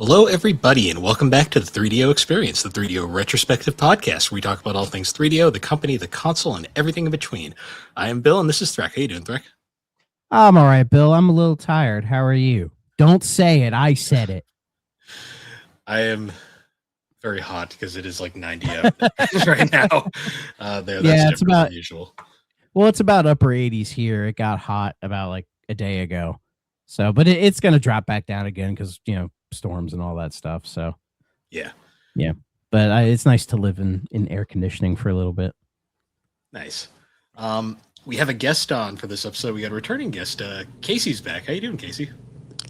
Hello, everybody, and welcome back to the 3DO Experience, the 3DO Retrospective Podcast, where we talk about all things 3DO, the company, the console, and everything in between. I am Bill, and this is Threk. How you doing, Threk? I'm all right, Bill. I'm a little tired. How are you? Don't say it. I said it. I am very hot because it is like 90 out right now. That's it's about usual. Well, it's about upper 80s here. It got hot about like a day ago. So, but it's going to drop back down again because, storms and all that stuff. So, yeah. But it's nice to live in air conditioning for a little bit. Nice. We have a guest on for this episode. We got a returning guest. Casey's back. How you doing, Casey?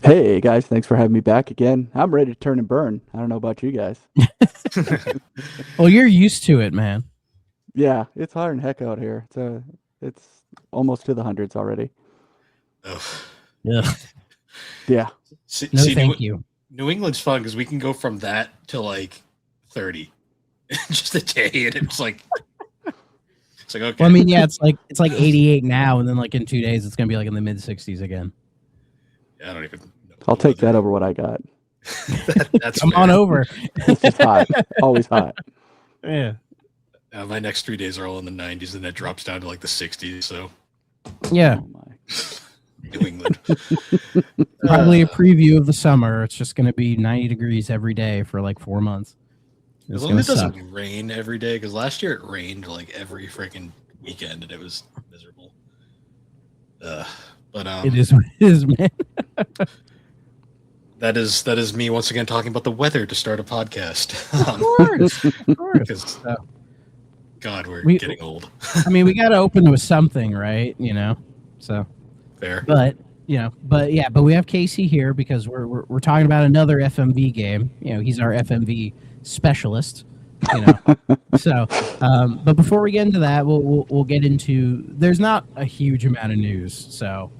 Hey, guys. Thanks for having me back again. I'm ready to turn and burn. I don't know about you guys. Well, you're used to it, man. Yeah, it's hot and heck out here. It's almost to the hundreds already. Oh. Yeah. Thank you. New England's fun because we can go from that to like 30 just a day, and it's like okay. Well, I mean, yeah, it's like 88 now, and then like in 2 days, it's gonna be like in the mid 60s again. Yeah, I don't even know. I'll take that over what I got. That's Come on over. It's just hot. Always hot. Yeah. My next 3 days are all in the 90s, and that drops down to like the 60s. So yeah. Oh my. New England. Probably a preview of the summer. It's just going to be 90 degrees every day for like 4 months. As long as it doesn't rain every day, because last year it rained like every freaking weekend, and it was miserable. But it is what it is, man. That is me once again talking about the weather to start a podcast. Of course. Because God, we're getting old. I mean, we got to open with something, right? So fair. But we have Casey here because we're talking about another FMV game. He's our FMV specialist. So, but before we get into that, we'll get into. There's not a huge amount of news, so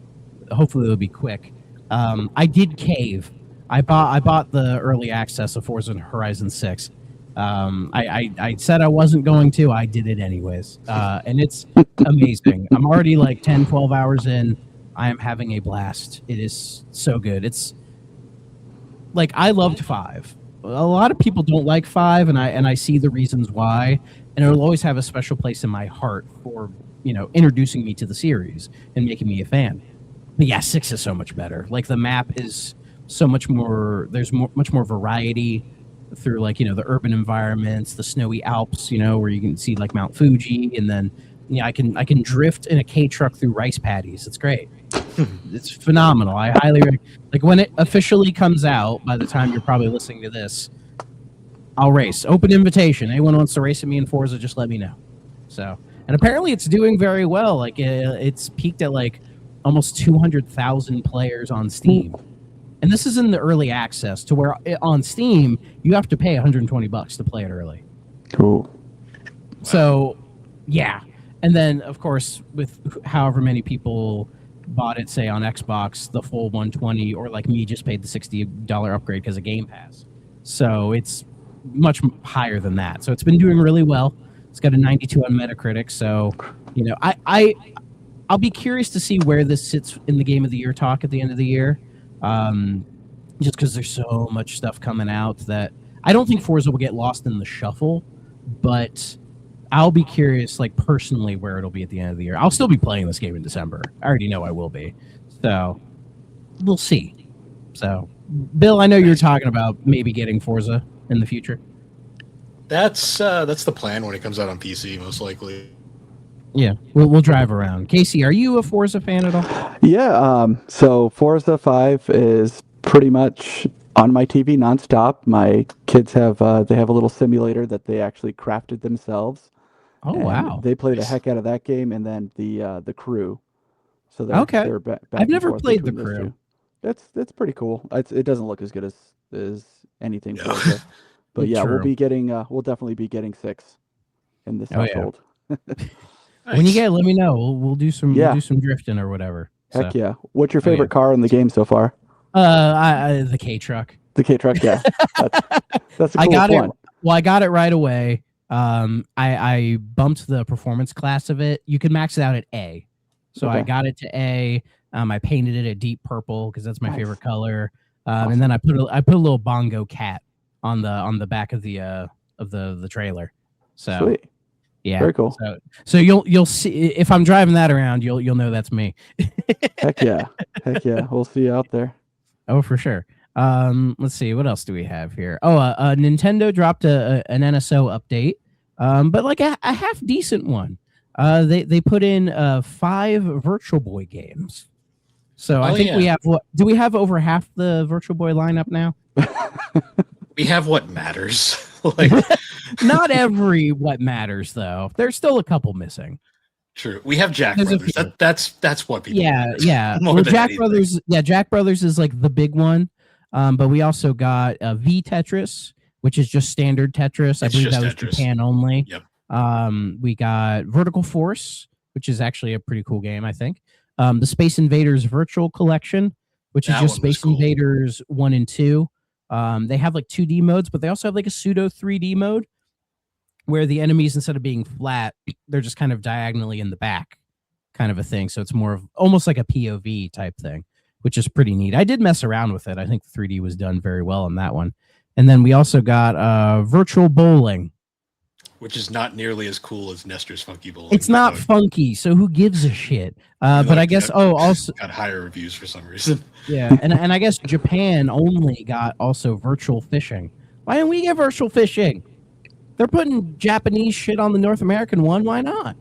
hopefully it'll be quick. I did cave. I bought the early access of Forza Horizon 6. I said I wasn't going to. I did it anyways, and it's amazing. I'm already like 10, 12 hours in. I am having a blast. It is so good. It's like I loved 5. A lot of people don't like 5, and I see the reasons why. And it'll always have a special place in my heart for introducing me to the series and making me a fan. But yeah, 6 is so much better. Like the map is so much more. There's much more variety through like the urban environments, the snowy Alps, where you can see like Mount Fuji, and then I can drift in a K truck through rice paddies. It's great. It's phenomenal. I highly like when it officially comes out. By the time you're probably listening to this, I'll race. Open invitation. Anyone wants to race with me in Forza, just let me know. So, and apparently it's doing very well. Like it's peaked at like almost 200,000 players on Steam. And this is in the early access to where on Steam, you have to pay $120 to play it early. Cool. So, yeah. And then, of course, with however many people bought it, say, on Xbox, the full 120, or like me, just paid the $60 upgrade because of Game Pass. So it's much higher than that. So it's been doing really well. It's got a 92 on Metacritic. So, I'll be curious to see where this sits in the Game of the Year talk at the end of the year. Just because there's so much stuff coming out that I don't think Forza will get lost in the shuffle, but I'll be curious, like personally, where it'll be at the end of the year. I'll still be playing this game in December. I already know I will be. So we'll see. So, Bill, I know you're talking about maybe getting Forza in the future. That's the plan when it comes out on PC, most likely. Yeah, we'll drive around. Casey, are you a Forza fan at all? Yeah. So Forza 5 is pretty much on my TV nonstop. My kids have a little simulator that they actually crafted themselves. Oh, wow! They play the heck out of that game, and then the Crew. So they're back I've never played the Crew. That's pretty cool. It doesn't look as good as anything Forza, but yeah, True. we'll definitely be getting 6 in this household. Yeah. When you get it, let me know. We'll do some drifting or whatever. Heck yeah! What's your favorite car in the game so far? The K truck. The K truck, yeah. That's a cool one. I got it right away. I bumped the performance class of it. You can max it out at A. So I got it to A. I painted it a deep purple because that's my favorite color. And then I put a little bongo cat on the back of the trailer. So Sweet. yeah, Very cool. So you'll see if I'm driving that around, you'll know that's me. Heck yeah. We'll see you out there. Oh, for sure. Let's see, what else do we have here? Oh, Nintendo dropped an NSO update, but like a half decent one. They put in 5 Virtual Boy games. So I think we have do we have over half the Virtual Boy lineup now? We have what matters. Like, not every what matters though. There's still a couple missing. True. We have Jack Brothers. That's what people. Yeah. Well, Jack Brothers. Yeah, Jack Brothers is like the big one. But we also got V Tetris, which is just standard Tetris. I believe that was Tetris. Japan only. Yep. We got Vertical Force, which is actually a pretty cool game, I think. The Space Invaders Virtual Collection, which is just Space Invaders 1 and 2. They have like 2D modes, but they also have like a pseudo 3D mode where the enemies, instead of being flat, they're just kind of diagonally in the back, kind of a thing. So it's more of almost like a POV type thing, which is pretty neat. I did mess around with it. I think the 3D was done very well on that one. And then we also got Virtual Bowling, which is not nearly as cool as Nestor's Funky Bowling. It's not funky, so who gives a shit? But I guess also got higher reviews for some reason. Yeah, and I guess Japan only got also Virtual Fishing. Why didn't we get Virtual Fishing? They're putting Japanese shit on the North American one. Why not?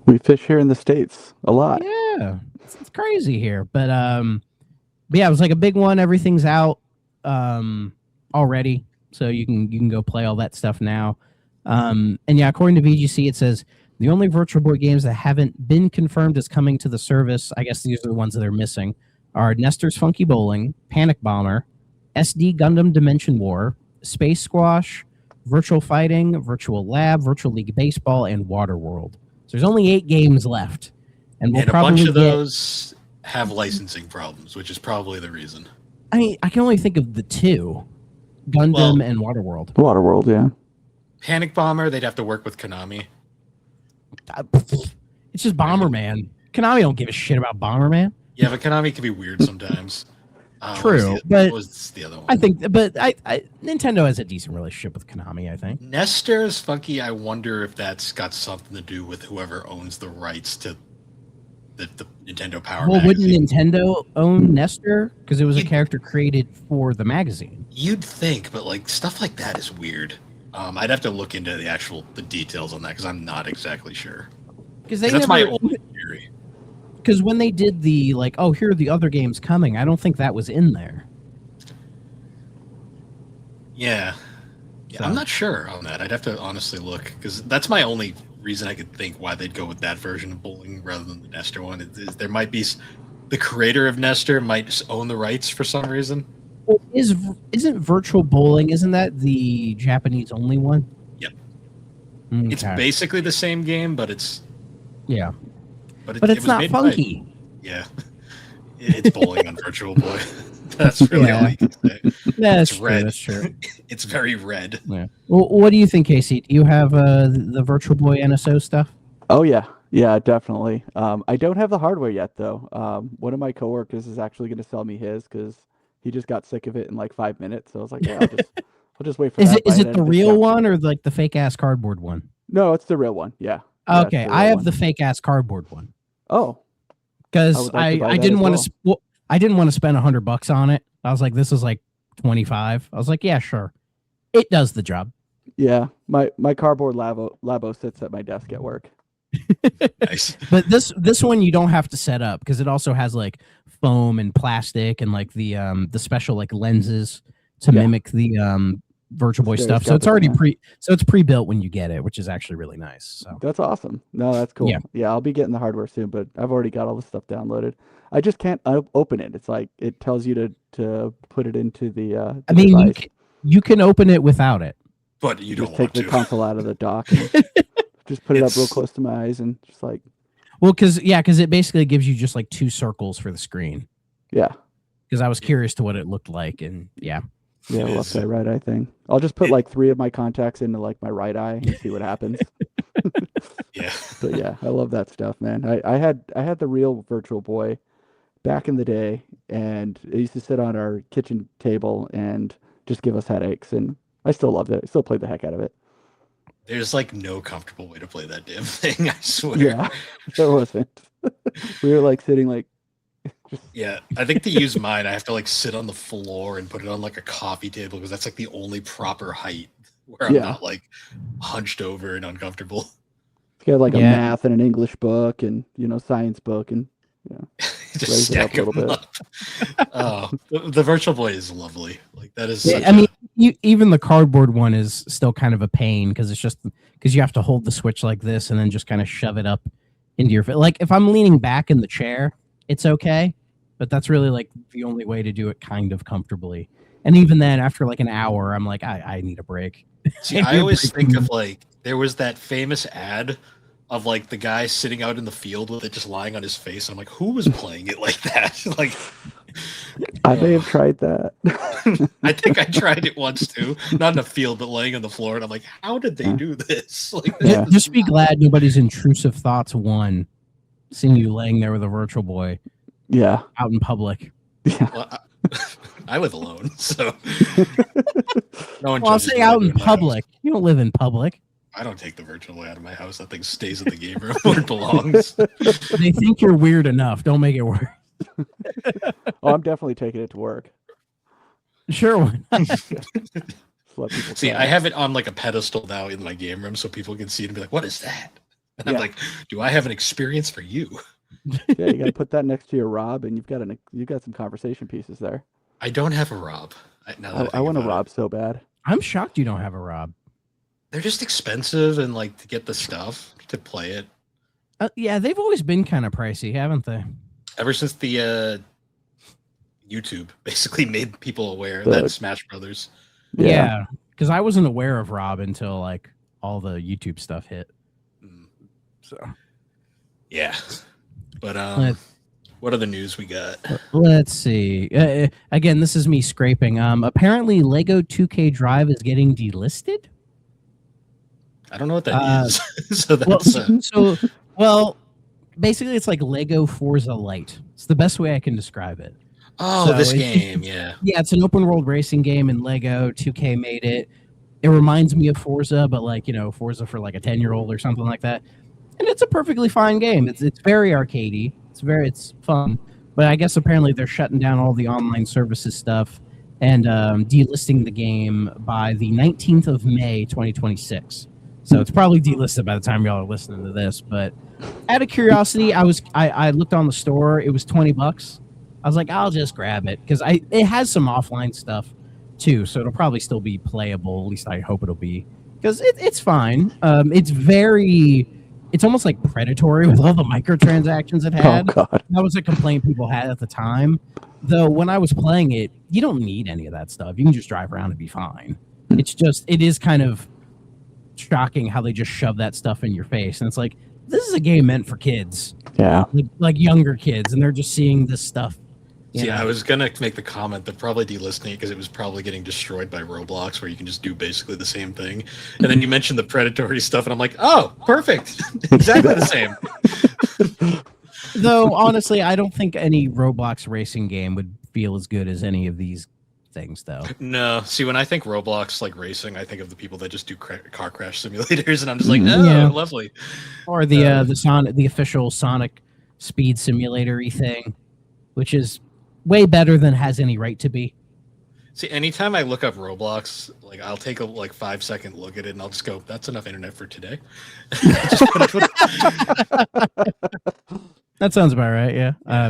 We fish here in the States a lot. Yeah, it's crazy here. But yeah, it was like a big one. Everything's out already, so you can go play all that stuff now. And yeah, according to VGC, it says the only Virtual Boy games that haven't been confirmed as coming to the service, I guess these are the ones that are missing, are Nestor's Funky Bowling, Panic Bomber, SD Gundam Dimension War, Space Squash, Virtual Fighting, Virtual Lab, Virtual League Baseball, and Waterworld. So there's only 8 games left. And we'll probably a bunch of those have licensing problems, which is probably the reason. I mean, I can only think of the 2, Gundam and Waterworld. Waterworld, yeah. Panic Bomber, they'd have to work with Konami. It's just Bomberman. Konami don't give a shit about Bomberman. Yeah, but Konami can be weird sometimes. True, but what's the other one? I think, but I Nintendo has a decent relationship with Konami. I think Nestor's Funky. I wonder if that's got something to do with whoever owns the rights to the Nintendo Power. Well, magazine. Wouldn't Nintendo own Nestor because it was a character created for the magazine? You'd think, but like stuff like that is weird. I'd have to look into the details on that because I'm not exactly sure. Because that's my old theory. Because when they did the here are the other games coming, I don't think that was in there. Yeah, so. I'm not sure on that. I'd have to honestly look because that's my only reason I could think why they'd go with that version of bowling rather than the Nestor one. Is there might be the creator of Nestor might just own the rights for some reason. Well, isn't Virtual Bowling? Isn't that the Japanese only one? Yep. Okay. It's basically the same game, but it's but it's not funky. Yeah, it's bowling on Virtual Boy. That's really all you can say. That's red. That's true. It's very red. Yeah. Well, what do you think, Casey? Do you have the Virtual Boy NSO stuff? Oh yeah, definitely. I don't have the hardware yet though. One of my coworkers is actually going to sell me his because he just got sick of it in like 5 minutes. So I was like, yeah, I'll just wait for that. Is it the real one or like the fake ass cardboard one? No, it's the real one. Yeah. Okay, I have the fake ass cardboard one. Oh, because I didn't want to. I didn't want to spend $100 on it. I was like, this is like 25. I was like, yeah, sure, it does the job. Yeah, my cardboard Labo sits at my desk at work. Nice. But this one you don't have to set up because it also has like foam and plastic and like the special like lenses to mimic the Virtual Boy stuff. So it's already pre-built when you get it, which is actually really nice. So that's awesome. No, that's cool. Yeah, I'll be getting the hardware soon, but I've already got all the stuff downloaded. I just can't open it. It's like it tells you to put it into the I mean, you can open it without it, but you don't just take the console out of the dock and just put it up real close to my eyes and just like. Well, because it basically gives you just like 2 circles for the screen. Yeah. Because I was curious to what it looked like, and yeah. Yeah, left eye, right eye thing. I'll just put like 3 of my contacts into like my right eye and see what happens. Yeah. But yeah, I love that stuff, man. I had the real Virtual Boy back in the day, and it used to sit on our kitchen table and just give us headaches. And I still loved it. I still played the heck out of it. There's like no comfortable way to play that damn thing, I swear. Yeah, there wasn't. We were like sitting like. Yeah, I think to use mine, I have to like sit on the floor and put it on like a coffee table because that's like the only proper height where I'm not like hunched over and uncomfortable. It's got like a math and an English book and science book and just stack them up. Oh, the Virtual Boy is lovely. Like that is. Even the cardboard one is still kind of a pain because it's just because you have to hold the Switch like this and then just kind of shove it up into your face. Like if I'm leaning back in the chair, it's okay, but that's really like the only way to do it kind of comfortably. And even then, after like an hour, I'm like, I need a break. See, I always think of like there was that famous ad of like the guy sitting out in the field with it just lying on his face. I'm like, who was playing it like that? Like, I may have tried that. I think I tried it once too, not in the field, but laying on the floor. And I'm like, how did they do this? Like, just be glad nobody's intrusive thoughts won. Seeing you laying there with a Virtual Boy, out in public. Yeah, well, I live alone, so no one. Well, I'll say out in public. You don't live in public. I don't take the Virtual Boy out of my house. That thing stays in the game room where it belongs. They think you're weird enough. Don't make it worse. Oh, I'm definitely taking it to work. Sure. See, I have it on like a pedestal now in my game room so people can see it and be like, what is that? And I'm like, do I have an experience for you? Yeah, you got to put that next to your Rob, and you've got some conversation pieces there. I don't have a Rob. I want a Rob so bad. I'm shocked you don't have a Rob. They're just expensive, and like to get the stuff to play it. Yeah, they've always been kind of pricey, haven't they? Ever since the YouTube basically made people aware that Smash Brothers. Yeah, because I wasn't aware of Rob until like all the YouTube stuff hit. So, yeah, but what other news we got? Let's see. Again, this is me scraping. Apparently, Lego 2K Drive is getting delisted. I don't know what that is. So that's well, basically, it's like Lego Forza Lite. It's the best way I can describe it. Oh, so this game, yeah. Yeah, it's an open world racing game, and Lego 2K made it. It reminds me of Forza, but like Forza for like a 10-year-old or something like that. And it's a perfectly fine game. It's very arcadey. It's fun. But I guess apparently they're shutting down all the online services stuff and delisting the game by the 19th of May, 2026. So it's probably delisted by the time y'all are listening to this. But out of curiosity, I looked on the store. It was $20. I was like, I'll just grab it because it has some offline stuff too. So it'll probably still be playable. At least I hope it'll be because it's fine. It's almost like predatory with all the microtransactions it had. Oh, God. That was a complaint people had at the time. Though when I was playing it, you don't need any of that stuff. You can just drive around and be fine. It is kind of shocking how they just shove that stuff in your face. And it's like, this is a game meant for kids. Yeah. Like younger kids. And they're just seeing this stuff. See, I was going to make the comment that probably delisting it because it was probably getting destroyed by Roblox where you can just do basically the same thing. And then you mentioned the predatory stuff and I'm like, oh, perfect. Exactly the same. Though, honestly, I don't think any Roblox racing game would feel as good as any of these things, though. No. See, when I think Roblox, like racing, I think of the people that just do car crash simulators and I'm just like, oh, lovely. Or the official Sonic speed simulator-y thing, which is way better than has any right to be. See, anytime I look up Roblox, like I'll take a 5-second look at it and I'll just go, that's enough internet for today. That sounds about right, yeah. I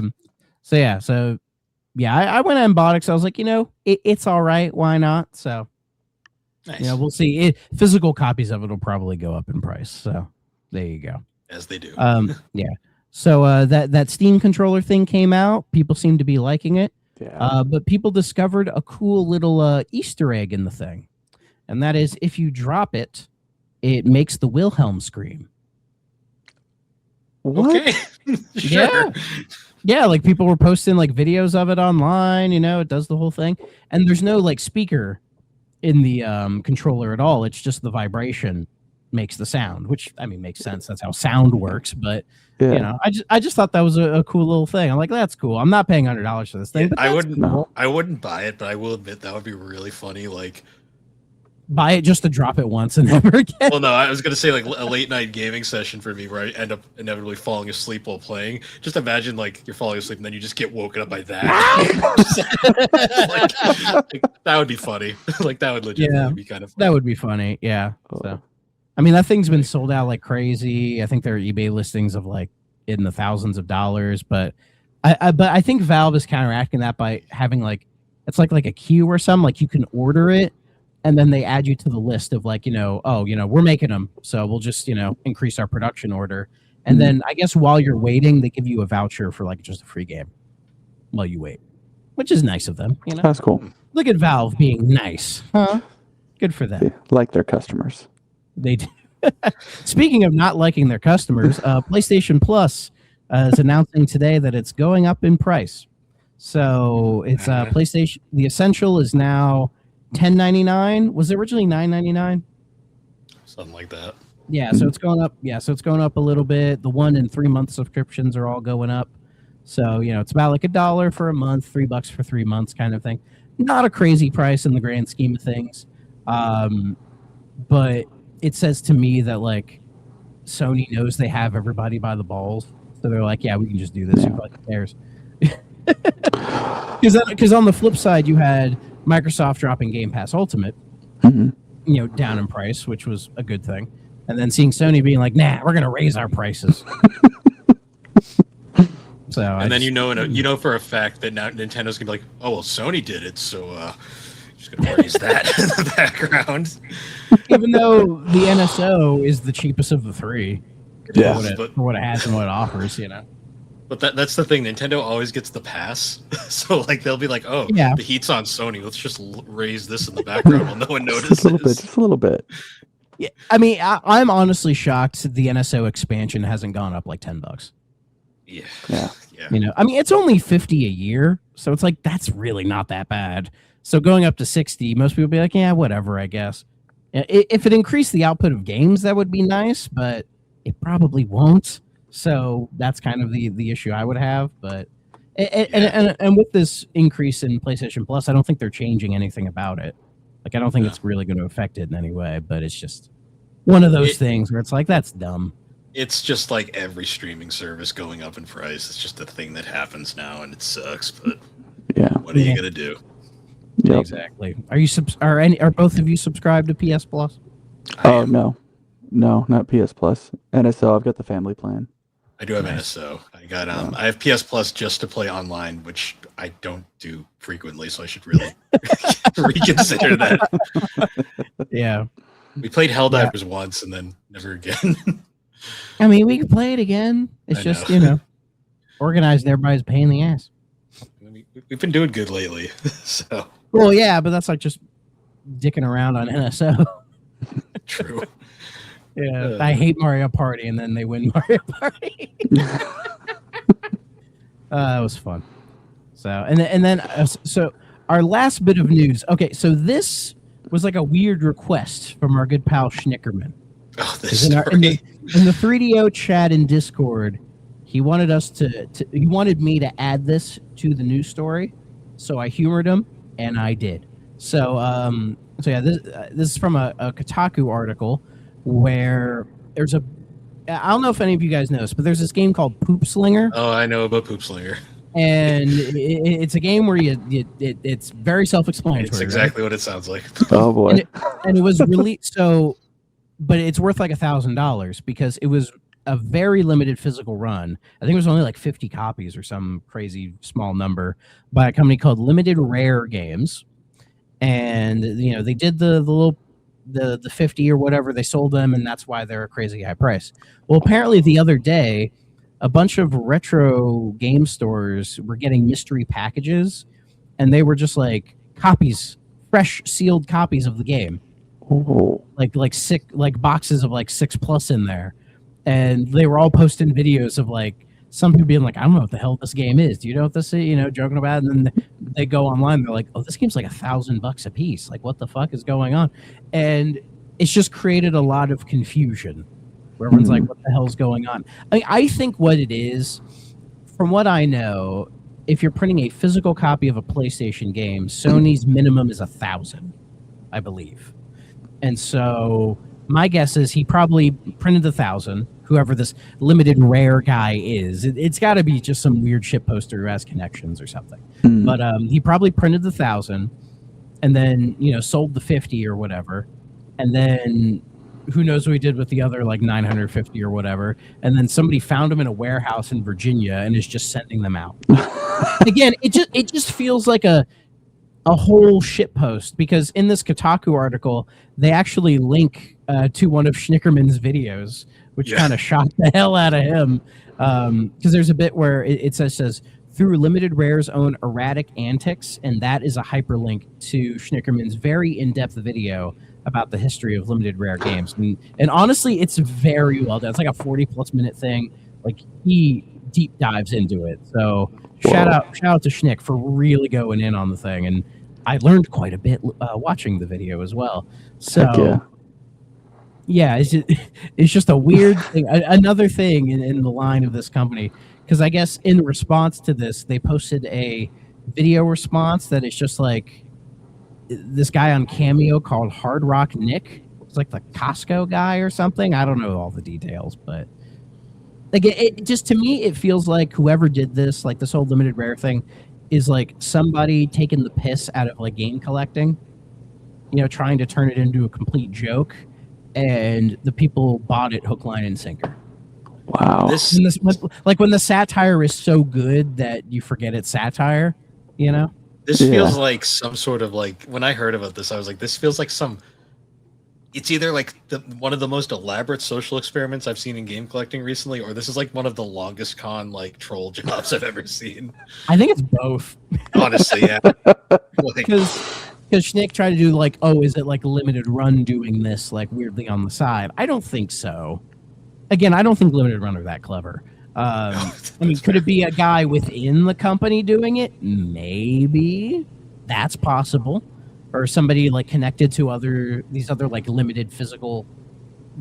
went and bought it, so I was like, it's all right, why not? So, nice. We'll see. Physical copies of it will probably go up in price, so there you go. As they do. Yeah. So that Steam controller thing came out. People seem to be liking it. Yeah. But people discovered a cool little Easter egg in the thing. And that is if you drop it, it makes the Wilhelm scream. What? Okay. Sure. Yeah, like people were posting like videos of it online, it does the whole thing. And there's no like speaker in the controller at all. It's just the vibration. makes the sound, which I mean makes sense. That's how sound works. But Yeah. you know, I just thought that was a cool little thing. I'm like, that's cool. I'm not paying $100 for this thing. Yeah, but I that's wouldn't. cool. I wouldn't buy it, but I will admit that would be really funny. Like, Buy it just to drop it once and never again. well, no, I was gonna say like a late night gaming session for me where I end up inevitably falling asleep while playing. Just imagine like you're falling asleep and then you just get woken up by that. like, that would be funny. Like that would legitimately be kind of funny. That would be funny. Yeah. Oh. So, I mean, that thing's been sold out like crazy. I think there are eBay listings of like in the thousands of dollars, but I think Valve is counteracting that by having like it's like a queue or something. Like you can order it, and then they add you to the list of like, we're making them, so we'll just increase our production order. And then I guess while you're waiting, they give you a voucher for like just a free game while you wait, which is nice of them. That's cool. Look at Valve being nice, huh? Good for them. They like their customers. They do. Speaking of not liking their customers, PlayStation Plus is announcing today that it's going up in price. So it's PlayStation. The Essential is now $10.99. Was it originally $9.99? Something like that. Yeah, so it's going up. Yeah, so it's going up a little bit. The 1 and 3 month subscriptions are all going up. So it's about like $1 for a month, $3 for 3 months, kind of thing. Not a crazy price in the grand scheme of things, but it says to me that like Sony knows they have everybody by the balls, so they're like, yeah, we can just do this. Who fucking cares? Because on the flip side, you had Microsoft dropping Game Pass Ultimate, down in price, which was a good thing, and then seeing Sony being like, nah, we're gonna raise our prices. So and then you know for a fact that now Nintendo's gonna be like, oh well, Sony did it, so just gonna raise that in the background. Even though the NSO is the cheapest of the three, for what it has and what it offers, But that's the thing. Nintendo always gets the pass, so like they'll be like, "Oh, yeah, the heat's on Sony. Let's just raise this in the background while no one notices." Just a little bit. Yeah, I mean, I'm honestly shocked the NSO expansion hasn't gone up like $10. Yeah. I mean, it's only $50 a year, so it's like that's really not that bad. So going up to $60, most people be like, yeah, whatever, I guess. If it increased the output of games, that would be nice, but it probably won't. So that's kind of the issue I would have. But and with this increase in PlayStation Plus, I don't think they're changing anything about it. Like I don't think it's really going to affect it in any way. But it's just one of those things where it's like that's dumb. It's just like every streaming service going up in price. It's just a thing that happens now, and it sucks. But what are you gonna do? Yep. Exactly. Are you are both of you subscribed to PS Plus? Oh no, not PS Plus. NSO. I've got the family plan. I do have NSO. I got I have PS Plus just to play online, which I don't do frequently, so I should really reconsider that. Yeah. We played Helldivers once and then never again. I mean, we could play it again. It's just, organized and everybody's a pain in the ass. We've been doing good lately. So. Well, yeah, but that's like just dicking around on NSO. True. Yeah, I hate Mario Party, and then they win Mario Party. It was fun. So, and then so our last bit of news. Okay, so this was like a weird request from our good pal Schnickerman. Oh, this in the 3DO chat in Discord, he wanted us he wanted me to add this to the news story, so I humored him, and I did. So this is from a Kotaku article where there's I don't know if any of you guys know this, but there's this game called Poop Slinger. Oh, I know about Poop Slinger. And it's a game where it's very self-explanatory. It's exactly what it sounds like. Oh boy! And it was released but it's worth like $1,000 because it was a very limited physical run. I think it was only like 50 copies or some crazy small number by a company called Limited Rare Games. And they did the 50 or whatever, they sold them, and that's why they're a crazy high price. Well, apparently the other day, a bunch of retro game stores were getting mystery packages, and they were just like copies, fresh sealed copies of the game. Oh. Like six, like boxes of like 6+ in there, and they were all posting videos of like some people being like, I don't know what the hell this game is. Do you know what this is? Joking about it. And then they go online. They're like, oh, this game's like $1,000 a piece. Like, what the fuck is going on? And it's just created a lot of confusion where everyone's like, what the hell's going on? I think what it is, from what I know, if you're printing a physical copy of a PlayStation game, Sony's minimum is 1,000, I believe. And so my guess is he probably printed 1,000, whoever this limited rare guy is. It's got to be just some weird shit poster who has connections or something. But he probably printed 1,000 and then, sold the 50 or whatever. And then who knows what he did with the other like 950 or whatever. And then somebody found him in a warehouse in Virginia and is just sending them out. Again, it just feels like a whole shit post, because in this Kotaku article, they actually link to one of Schnickerman's videos, which kind of shocked the hell out of him. Because there's a bit where it says, through Limited Rare's own erratic antics, and that is a hyperlink to Schnickerman's very in-depth video about the history of Limited Rare games. And honestly, it's very well done. It's like a 40-plus minute thing. Like, he deep dives into it. So shout out to Schnick for really going in on the thing. And I learned quite a bit watching the video as well. So yeah, it's just a weird thing. Another thing in the line of this company, because I guess in response to this, they posted a video response that is just like this guy on Cameo called Hard Rock Nick. It's like the Costco guy or something. I don't know all the details, but like it just, to me, it feels like whoever did this, like this whole Limited Rare thing, is like somebody taking the piss out of like game collecting, trying to turn it into a complete joke, and the people bought it hook, line, and sinker. Wow. When the satire is so good that you forget it's satire, This feels like some sort of like, when I heard about this, I was like, this feels like it's either like one of the most elaborate social experiments I've seen in game collecting recently, or this is like one of the longest con like troll jobs I've ever seen. I think it's both. Honestly, yeah. Because Schnick tried to do like, is it like Limited Run doing this like weirdly on the side? I don't think so. Again, I don't think Limited Run are that clever. Could it be a guy within the company doing it? Maybe. That's possible. Or somebody like connected to these other like limited physical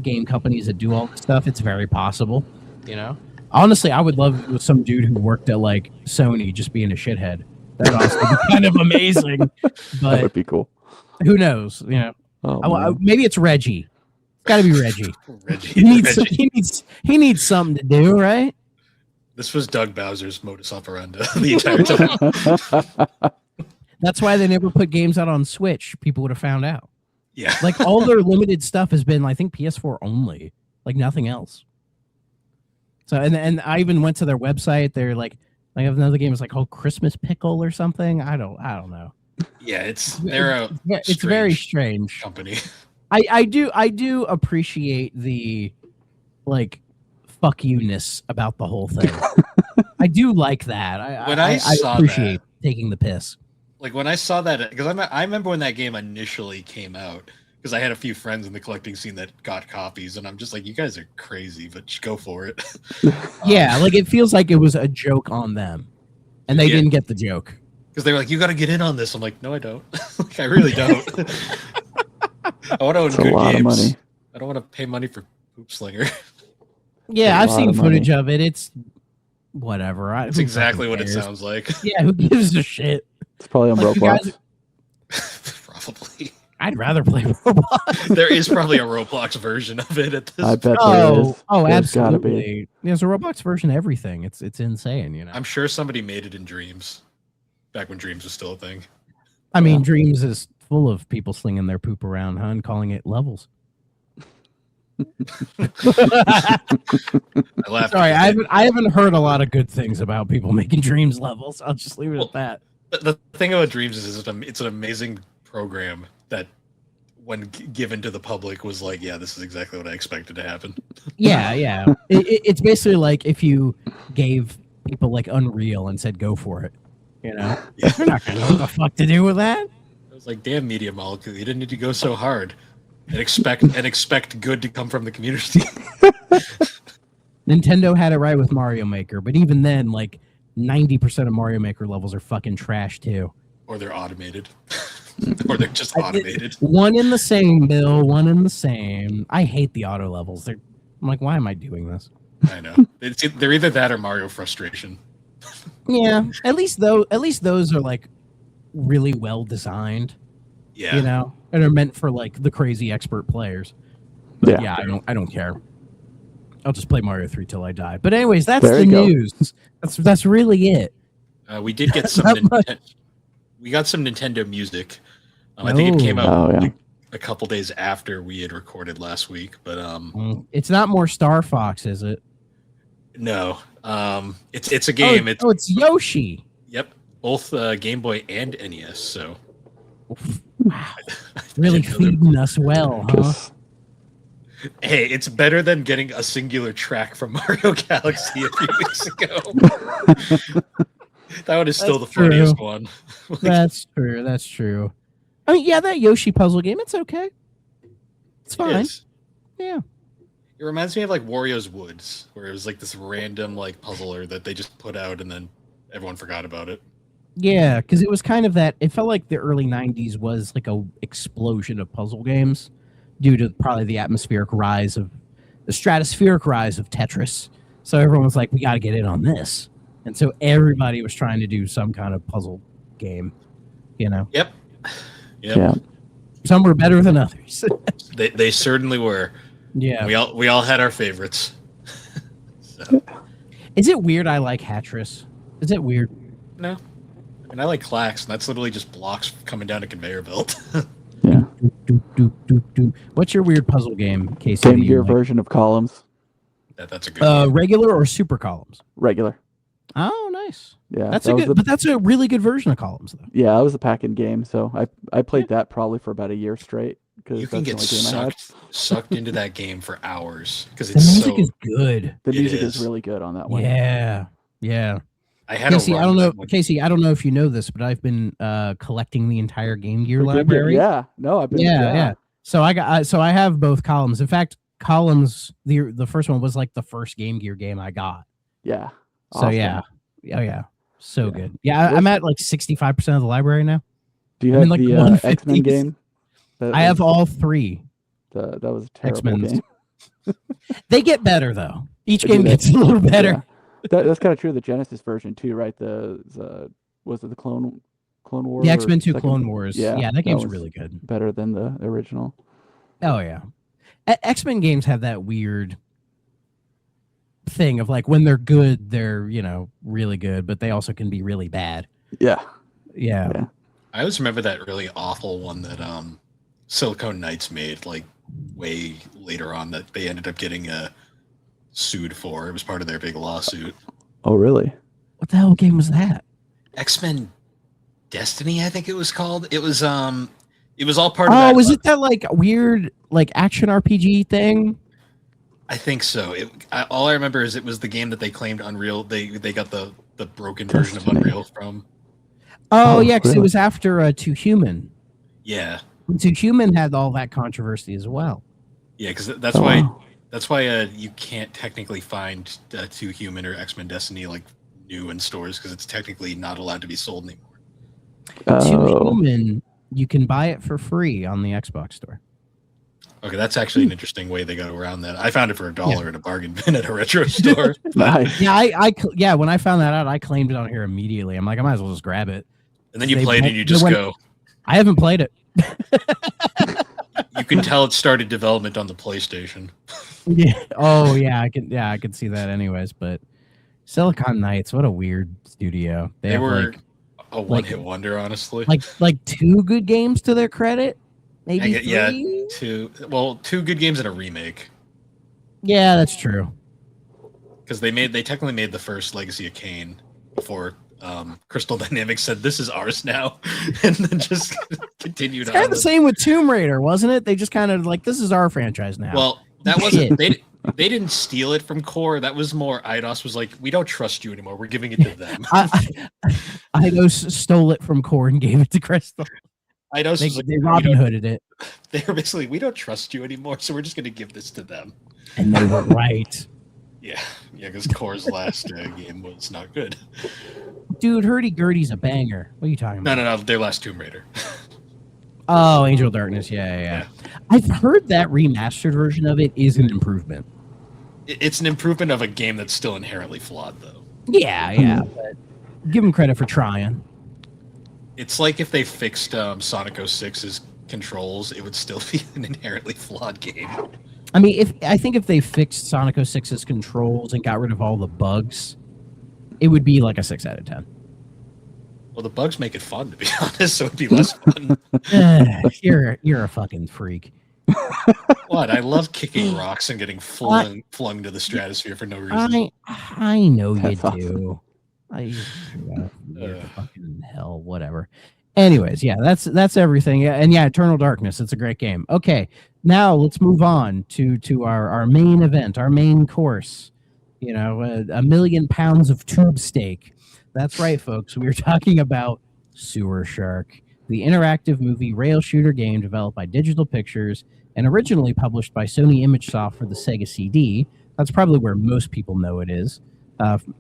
game companies that do all this stuff. It's very possible, Honestly, I would love it with some dude who worked at like Sony just being a shithead. That'd honestly be kind of amazing. But that would be cool. Who knows? Maybe it's Reggie. It's got to be Reggie. He needs something to do, right? This was Doug Bowser's modus operandi the entire time. That's why they never put games out on Switch. People would have found out. Yeah. Like all their limited stuff has been, I think, PS4 only. Like nothing else. So and I even went to their website. They're like, I have another game. It's like called Christmas Pickle or something. I don't know. Yeah, it's very strange company. I do appreciate the like fuck you-ness about the whole thing. I do like that. I appreciate taking the piss. Like when I saw that, because I remember when that game initially came out, because I had a few friends in the collecting scene that got copies, and I'm just like, you guys are crazy, but just go for it. Yeah, like it feels like it was a joke on them, and they didn't get the joke. Because they were like, you got to get in on this. I'm like, no, I don't. Like, I really don't. I want to own good games. I don't want to pay money for Poop Slinger. Yeah, I've seen footage of it. It's whatever. It's exactly what it sounds like. Yeah, who gives a shit? It's probably on Roblox. Probably. I'd rather play Roblox. There is probably a Roblox version of it at this I bet there is. Oh, There's absolutely. There's a Roblox version of everything. It's insane, I'm sure somebody made it in Dreams. Back when Dreams was still a thing. I mean, Dreams is full of people slinging their poop around, and calling it levels. I laughed. Sorry, I haven't heard a lot of good things about people making Dreams levels. I'll just leave it at that. The thing about Dreams is it's an amazing program that, when given to the public, was like, yeah, this is exactly what I expected to happen. Yeah. It's basically like if you gave people like Unreal and said, go for it. They're not going to know what the fuck to do with that. I was like, damn, Media Molecule, you didn't need to go so hard and expect good to come from the community. Nintendo had it right with Mario Maker, but even then, like 90% of Mario Maker levels are fucking trash too. Or they're automated. or they're just automated. One in the same, Bill. One in the same. I hate the auto levels. I'm like, why am I doing this? I know. They're either that or Mario frustration. Yeah, at least those are like really well designed. Yeah. You know, and are meant for like the crazy expert players. But yeah, I don't care. I'll just play Mario 3 till I die. But anyways, that's the news. That's really it. We did get some. We got some Nintendo music. I think it came out like a couple days after we had recorded last week. But it's not more Star Fox, is it? No. It's a game. It's Yoshi. Yep, both Game Boy and NES. So. Wow. Really feeding us well, huh? Hey, it's better than getting a singular track from Mario Galaxy a few weeks ago. That one is still the funniest one. That's true. That's true. I mean, yeah, that Yoshi puzzle game, it's okay. It's fine. Yeah. It reminds me of like Wario's Woods, where it was like this random like puzzler that they just put out and then everyone forgot about it. Yeah, because it was kind of that. It felt like the early '90s was like a explosion of puzzle games, due to probably the stratospheric rise of Tetris. So everyone was like, "We got to get in on this," and so everybody was trying to do some kind of puzzle game. You know. Yep. Yeah. Some were better than others. They certainly were. Yeah. We all had our favorites. So. Is it weird I like Hatris? Is it weird? No. I mean, I like Clax, and that's literally just blocks coming down a conveyor belt. Yeah. What's your weird puzzle game, Casey? Game Gear version of Columns. That's a good game. Regular or Super Columns? Regular. Oh, nice. Yeah. That's a good, but that's a really good version of Columns, though. Yeah, it was a pack-in game, so I played that probably for about a year straight. You can get sucked into that game for hours because the music is good. The music is really good on that one. Yeah, yeah. Casey, I don't know. Casey, I don't know if you know this, but I've been collecting the entire Game Gear library. Yeah, no, I've been. Yeah. So I have both Columns. In fact, Columns, the first one was like the first Game Gear game I got. Yeah. So yeah, so good. Yeah, I'm at like 65% of the library now. Do you have the X-Men game? I have all three. That was a terrible game. They get better though. Each game gets a little better. Yeah. That's kind of true of the Genesis version too, right? Was it the Clone Wars? The X-Men 2 Clone Wars. Yeah, that game's really good. Better than the original. Oh yeah. X-Men games have that weird thing of like when they're good, they're, really good, but they also can be really bad. Yeah. I always remember that really awful one that Silicon Knights made like way later on that they ended up getting sued for. It was part of their big lawsuit. Oh, really? What the hell game was that? X-Men Destiny, I think it was called. It was all part of that. Oh, was it that like weird like action RPG thing? I think so. All I remember is it was the game that they claimed Unreal. They got the broken version of Unreal from. Oh yeah, because it was after 2 Human. Yeah. 2 Human had all that controversy as well. Yeah, because that's why. That's why you can't technically find 2 Human or X-Men Destiny like new in stores because it's technically not allowed to be sold anymore. 2 Human, you can buy it for free on the Xbox store. Okay, that's actually an interesting way they go around that. I found it for $1 at a bargain bin at a retro store. Nice. Yeah, when I found that out, I claimed it on here immediately. I'm like, I might as well just grab it. And then you played it and you just go. I haven't played it. You can tell it started development on the PlayStation. Yeah. Oh yeah, I can see that anyways, but Silicon Knights, what a weird studio. They were a one-hit wonder, honestly. Like 2 good games to their credit? Maybe 3? Yeah, 2 good games and a remake. Yeah, that's true. Because they technically made the first Legacy of Kain before Crystal Dynamics said this is ours now, and then just continued on. Kind of the same with Tomb Raider, wasn't it? They just kind of like, this is our franchise now. Well, that wasn't they didn't steal it from Core. That was more Eidos was like, we don't trust you anymore. We're giving it to them. Eidos stole it from Core and gave it to Crystal. Eidos was like, they Robin Hooded it. They were basically, we don't trust you anymore, so we're just going to give this to them. And they were right. Yeah, because Core's last game was not good. Dude, Hurdy-Gurdy's a banger. What are you talking about? No, their last Tomb Raider. Oh, Angel of Darkness. Yeah. I've heard that remastered version of it is an improvement. It's an improvement of a game that's still inherently flawed, though. Yeah. But give them credit for trying. It's like if they fixed Sonic 06's controls, it would still be an inherently flawed game. I mean, I think if they fixed Sonic 06's controls and got rid of all the bugs, it would be like a 6 out of 10. Well, the bugs make it fun, to be honest, so it'd be less fun. You're a fucking freak. What? I love kicking rocks and getting flung to the stratosphere for no reason. I know you That's do. You're fucking hell, whatever. Anyways, yeah, that's everything. And yeah, Eternal Darkness, it's a great game. Okay, now let's move on to our main event, our main course. You know, a million pounds of tube steak. That's right, folks. We were talking about Sewer Shark, the interactive movie rail shooter game developed by Digital Pictures and originally published by Sony ImageSoft for the Sega CD. That's probably where most people know it is.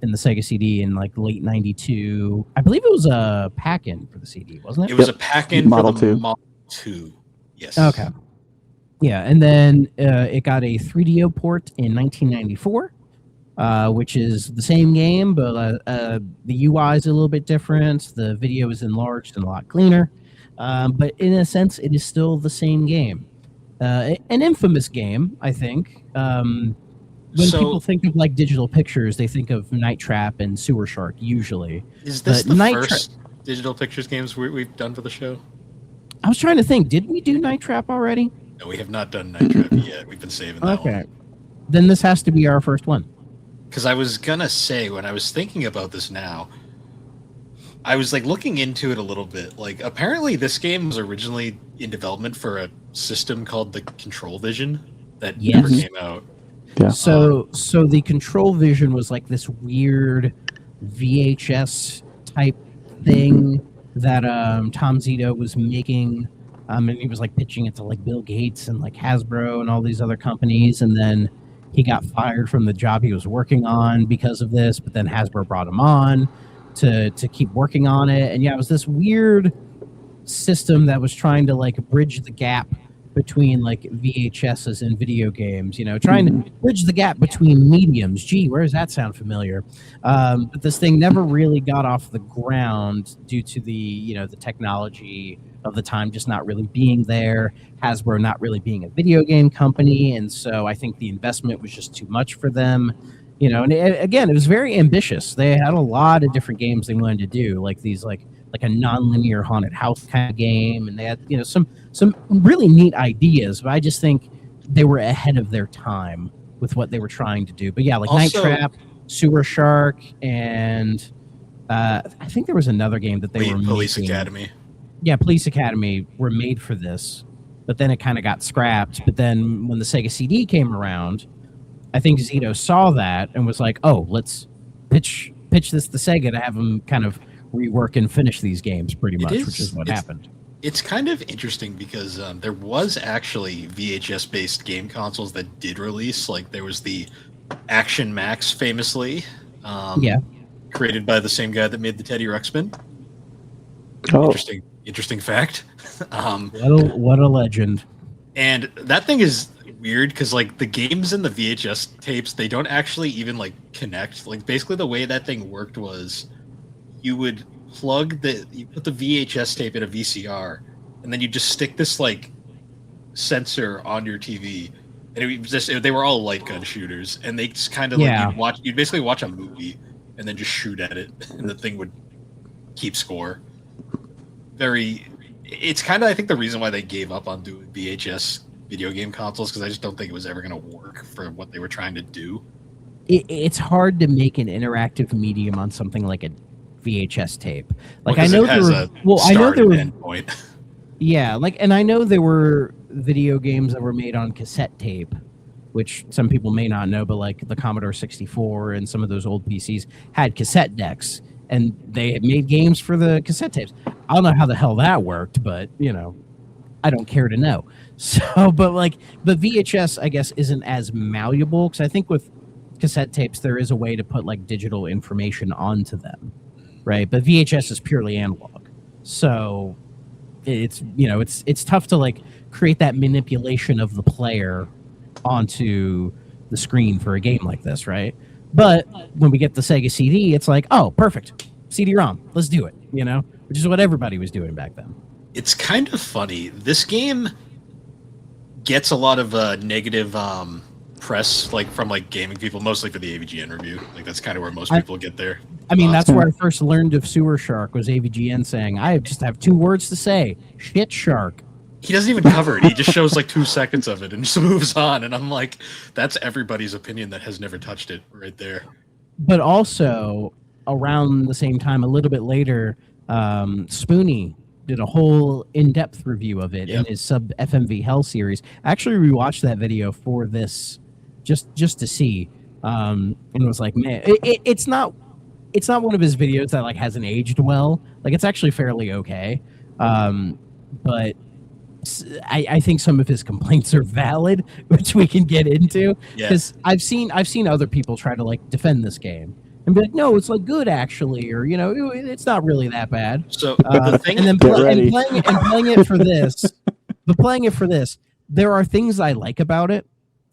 In the Sega CD in like late '92, I believe it was a pack-in for the CD, wasn't it? It was a pack-in Model for the 2. Model 2. Yes. Okay. Yeah, and then it got a 3DO port in 1994, which is the same game, but the UI is a little bit different. The video is enlarged and a lot cleaner, but in a sense, it is still the same game. An infamous game, I think. When people think of like Digital Pictures, they think of Night Trap and Sewer Shark usually. Is this But the first Digital Pictures games we've done for the show? I was trying to think, did we do Night Trap already? No, we have not done Night Trap yet. We've been saving that one. Then this has to be our first one. Because I was gonna say, when I was thinking about this now, I was like looking into it a little bit. Like, apparently this game was originally in development for a system called the Control Vision that never came out. Yeah. So the Control Vision was like this weird VHS type thing that Tom Zito was making, and he was like pitching it to like Bill Gates and like Hasbro and all these other companies, and then he got fired from the job he was working on because of this. But then Hasbro brought him on to keep working on it, and yeah, it was this weird system that was trying to like bridge the gap between like VHSs and video games, you know, trying to bridge the gap between mediums. Gee, where does that sound familiar? But this thing never really got off the ground due to the technology of the time just not really being there, Hasbro not really being a video game company, and so I think the investment was just too much for them. You know, and again, it was very ambitious. They had a lot of different games they wanted to do, like these like a non-linear haunted house kind of game, and they had some really neat ideas, but I just think they were ahead of their time with what they were trying to do. But yeah, like also, Night Trap, Sewer Shark, and I think there was another game that they were Police making. Academy. Yeah, Police Academy were made for this, but then it kind of got scrapped. But then when the Sega CD came around, I think Zito saw that and was like, "Oh, let's pitch this to Sega to have them kind of rework and finish these games pretty much," which is what happened. It's kind of interesting because there was actually VHS-based game consoles that did release. Like there was the Action Max, famously, created by the same guy that made the Teddy Ruxpin. Oh, interesting fact. What a legend! And that thing is weird because like the games in the VHS tapes, they don't actually even like connect. Like basically the way that thing worked was you would you put the VHS tape in a VCR, and then you just stick this like sensor on your TV, and they were all light gun shooters, and they just kind of like you'd basically watch a movie and then just shoot at it, and the thing would keep score. It's kind of, I think, the reason why they gave up on doing VHS video game consoles, because I just don't think it was ever going to work for what they were trying to do. It's hard to make an interactive medium on something like a VHS tape. Like I know there were point. Yeah, like, and I know there were video games that were made on cassette tape, which some people may not know, but like the Commodore 64 and some of those old PCs had cassette decks, and they had made games for the cassette tapes. I don't know how the hell that worked, but I don't care to know. So, but VHS, I guess, isn't as malleable, because I think with cassette tapes there is a way to put like digital information onto them, right? But VHS is purely analog. So it's it's tough to like create that manipulation of the player onto the screen for a game like this, right? But when we get the Sega CD, it's like, oh, perfect, CD-ROM, let's do it, which is what everybody was doing back then. It's kind of funny. This game gets a lot of negative press, like from like gaming people, mostly for the AVGN review. Like that's kind of where most people get there. I mean, that's where I first learned of Sewer Shark was AVGN saying, I just have 2 words to say, shit shark. He doesn't even cover it. He just shows like 2 seconds of it and just moves on. And I'm like, that's everybody's opinion that has never touched it right there. But also, around the same time, a little bit later, Spoony did a whole in-depth review of it in his Sub FMV Hell series. I actually rewatched that video for this just to see. And it was like, man, it's not one of his videos that like hasn't aged well. Like it's actually fairly okay. But I think some of his complaints are valid, which we can get into. Because I've seen other people try to like defend this game and be like, no, it's like good actually, or it's not really that bad. So the thing, and then playing it for this, but playing it for this, there are things I like about it,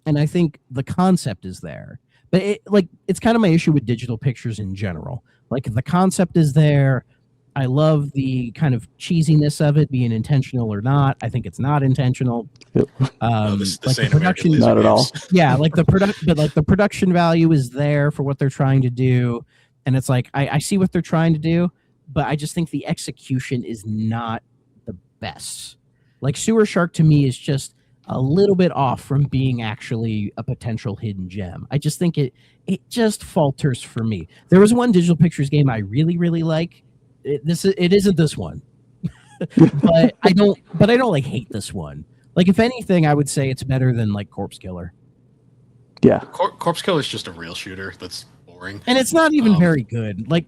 and I think the concept is there. But it's kind of my issue with Digital Pictures in general. Like the concept is there. I love the kind of cheesiness of it being intentional or not. I think it's not intentional. the production, not at all. Yeah, like the production value is there for what they're trying to do, and it's like I see what they're trying to do, but I just think the execution is not the best. Like Sewer Shark to me is just a little bit off from being actually a potential hidden gem. I just think it just falters for me. There was one Digital Pictures game I really, really like. It isn't this one, but I don't like hate this one. Like if anything, I would say it's better than like Corpse Killer. Yeah, Corpse Killer is just a rail shooter that's boring, and it's not even very good. Like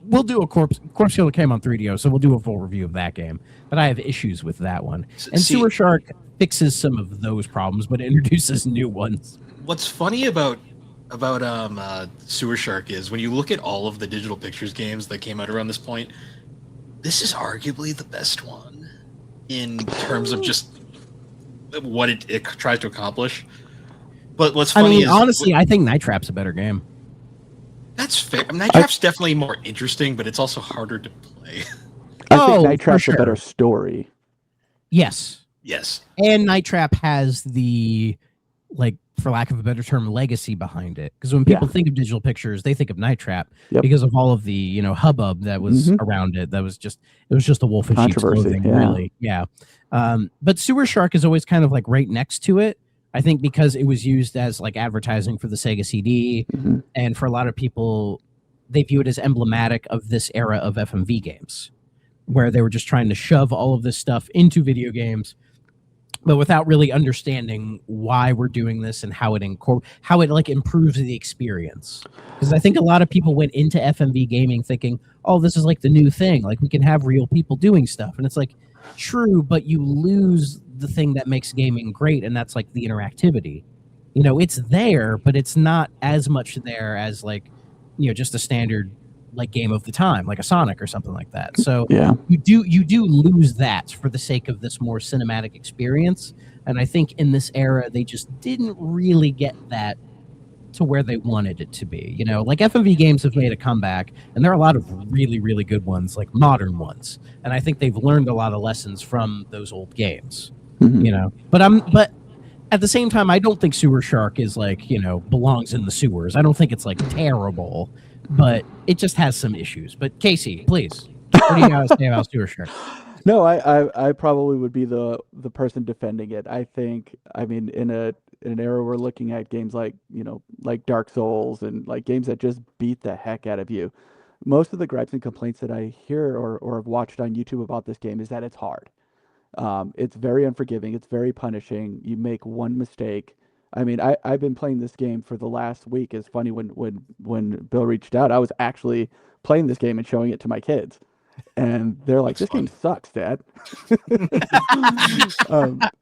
we'll do a Corpse Killer came on 3DO, so we'll do a full review of that game. But I have issues with that one. And Sewer Shark fixes some of those problems, but introduces new ones. What's funny about Sewer Shark is when you look at all of the Digital Pictures games that came out around this point, this is arguably the best one in terms of just what it tries to accomplish. But what's funny is, honestly, I think Night Trap's a better game. That's fair. Night Trap's definitely more interesting, but it's also harder to play. I think Night Trap's a better story. Yes. And Night Trap has the, like, for lack of a better term, legacy behind it. Because when people think of Digital Pictures, they think of Night Trap because of all of the hubbub that was around it. It was just a wolf in sheep's clothing, really. Yeah. But Sewer Shark is always kind of like right next to it. I think because it was used as like advertising for the Sega CD, and for a lot of people, they view it as emblematic of this era of FMV games, where they were just trying to shove all of this stuff into video games, but without really understanding why we're doing this and how it like improves the experience. Because I think a lot of people went into FMV gaming thinking, oh, this is like the new thing. Like we can have real people doing stuff. And it's like, true, but you lose the thing that makes gaming great. And that's like the interactivity. It's there, but it's not as much there as like, just a standard like game of the time, like a Sonic or something like that. So you do lose that for the sake of this more cinematic experience. And I think in this era, they just didn't really get that to where they wanted it to be. Like FMV games have made a comeback, and there are a lot of really, really good ones, like modern ones. And I think they've learned a lot of lessons from those old games, but at the same time, I don't think Sewer Shark is like, belongs in the sewers. I don't think it's like terrible, but it just has some issues. But Casey, please, what do you guys say about Sewer Shark? No, I probably would be the person defending it. I think, in an era we're looking at games like, like Dark Souls and like games that just beat the heck out of you. Most of the gripes and complaints that I hear or have watched on YouTube about this game is that it's hard. It's very unforgiving. It's very punishing. You make one mistake. I've been playing this game for the last week. It's funny when Bill reached out, I was actually playing this game and showing it to my kids. And they're like, this game sucks, Dad.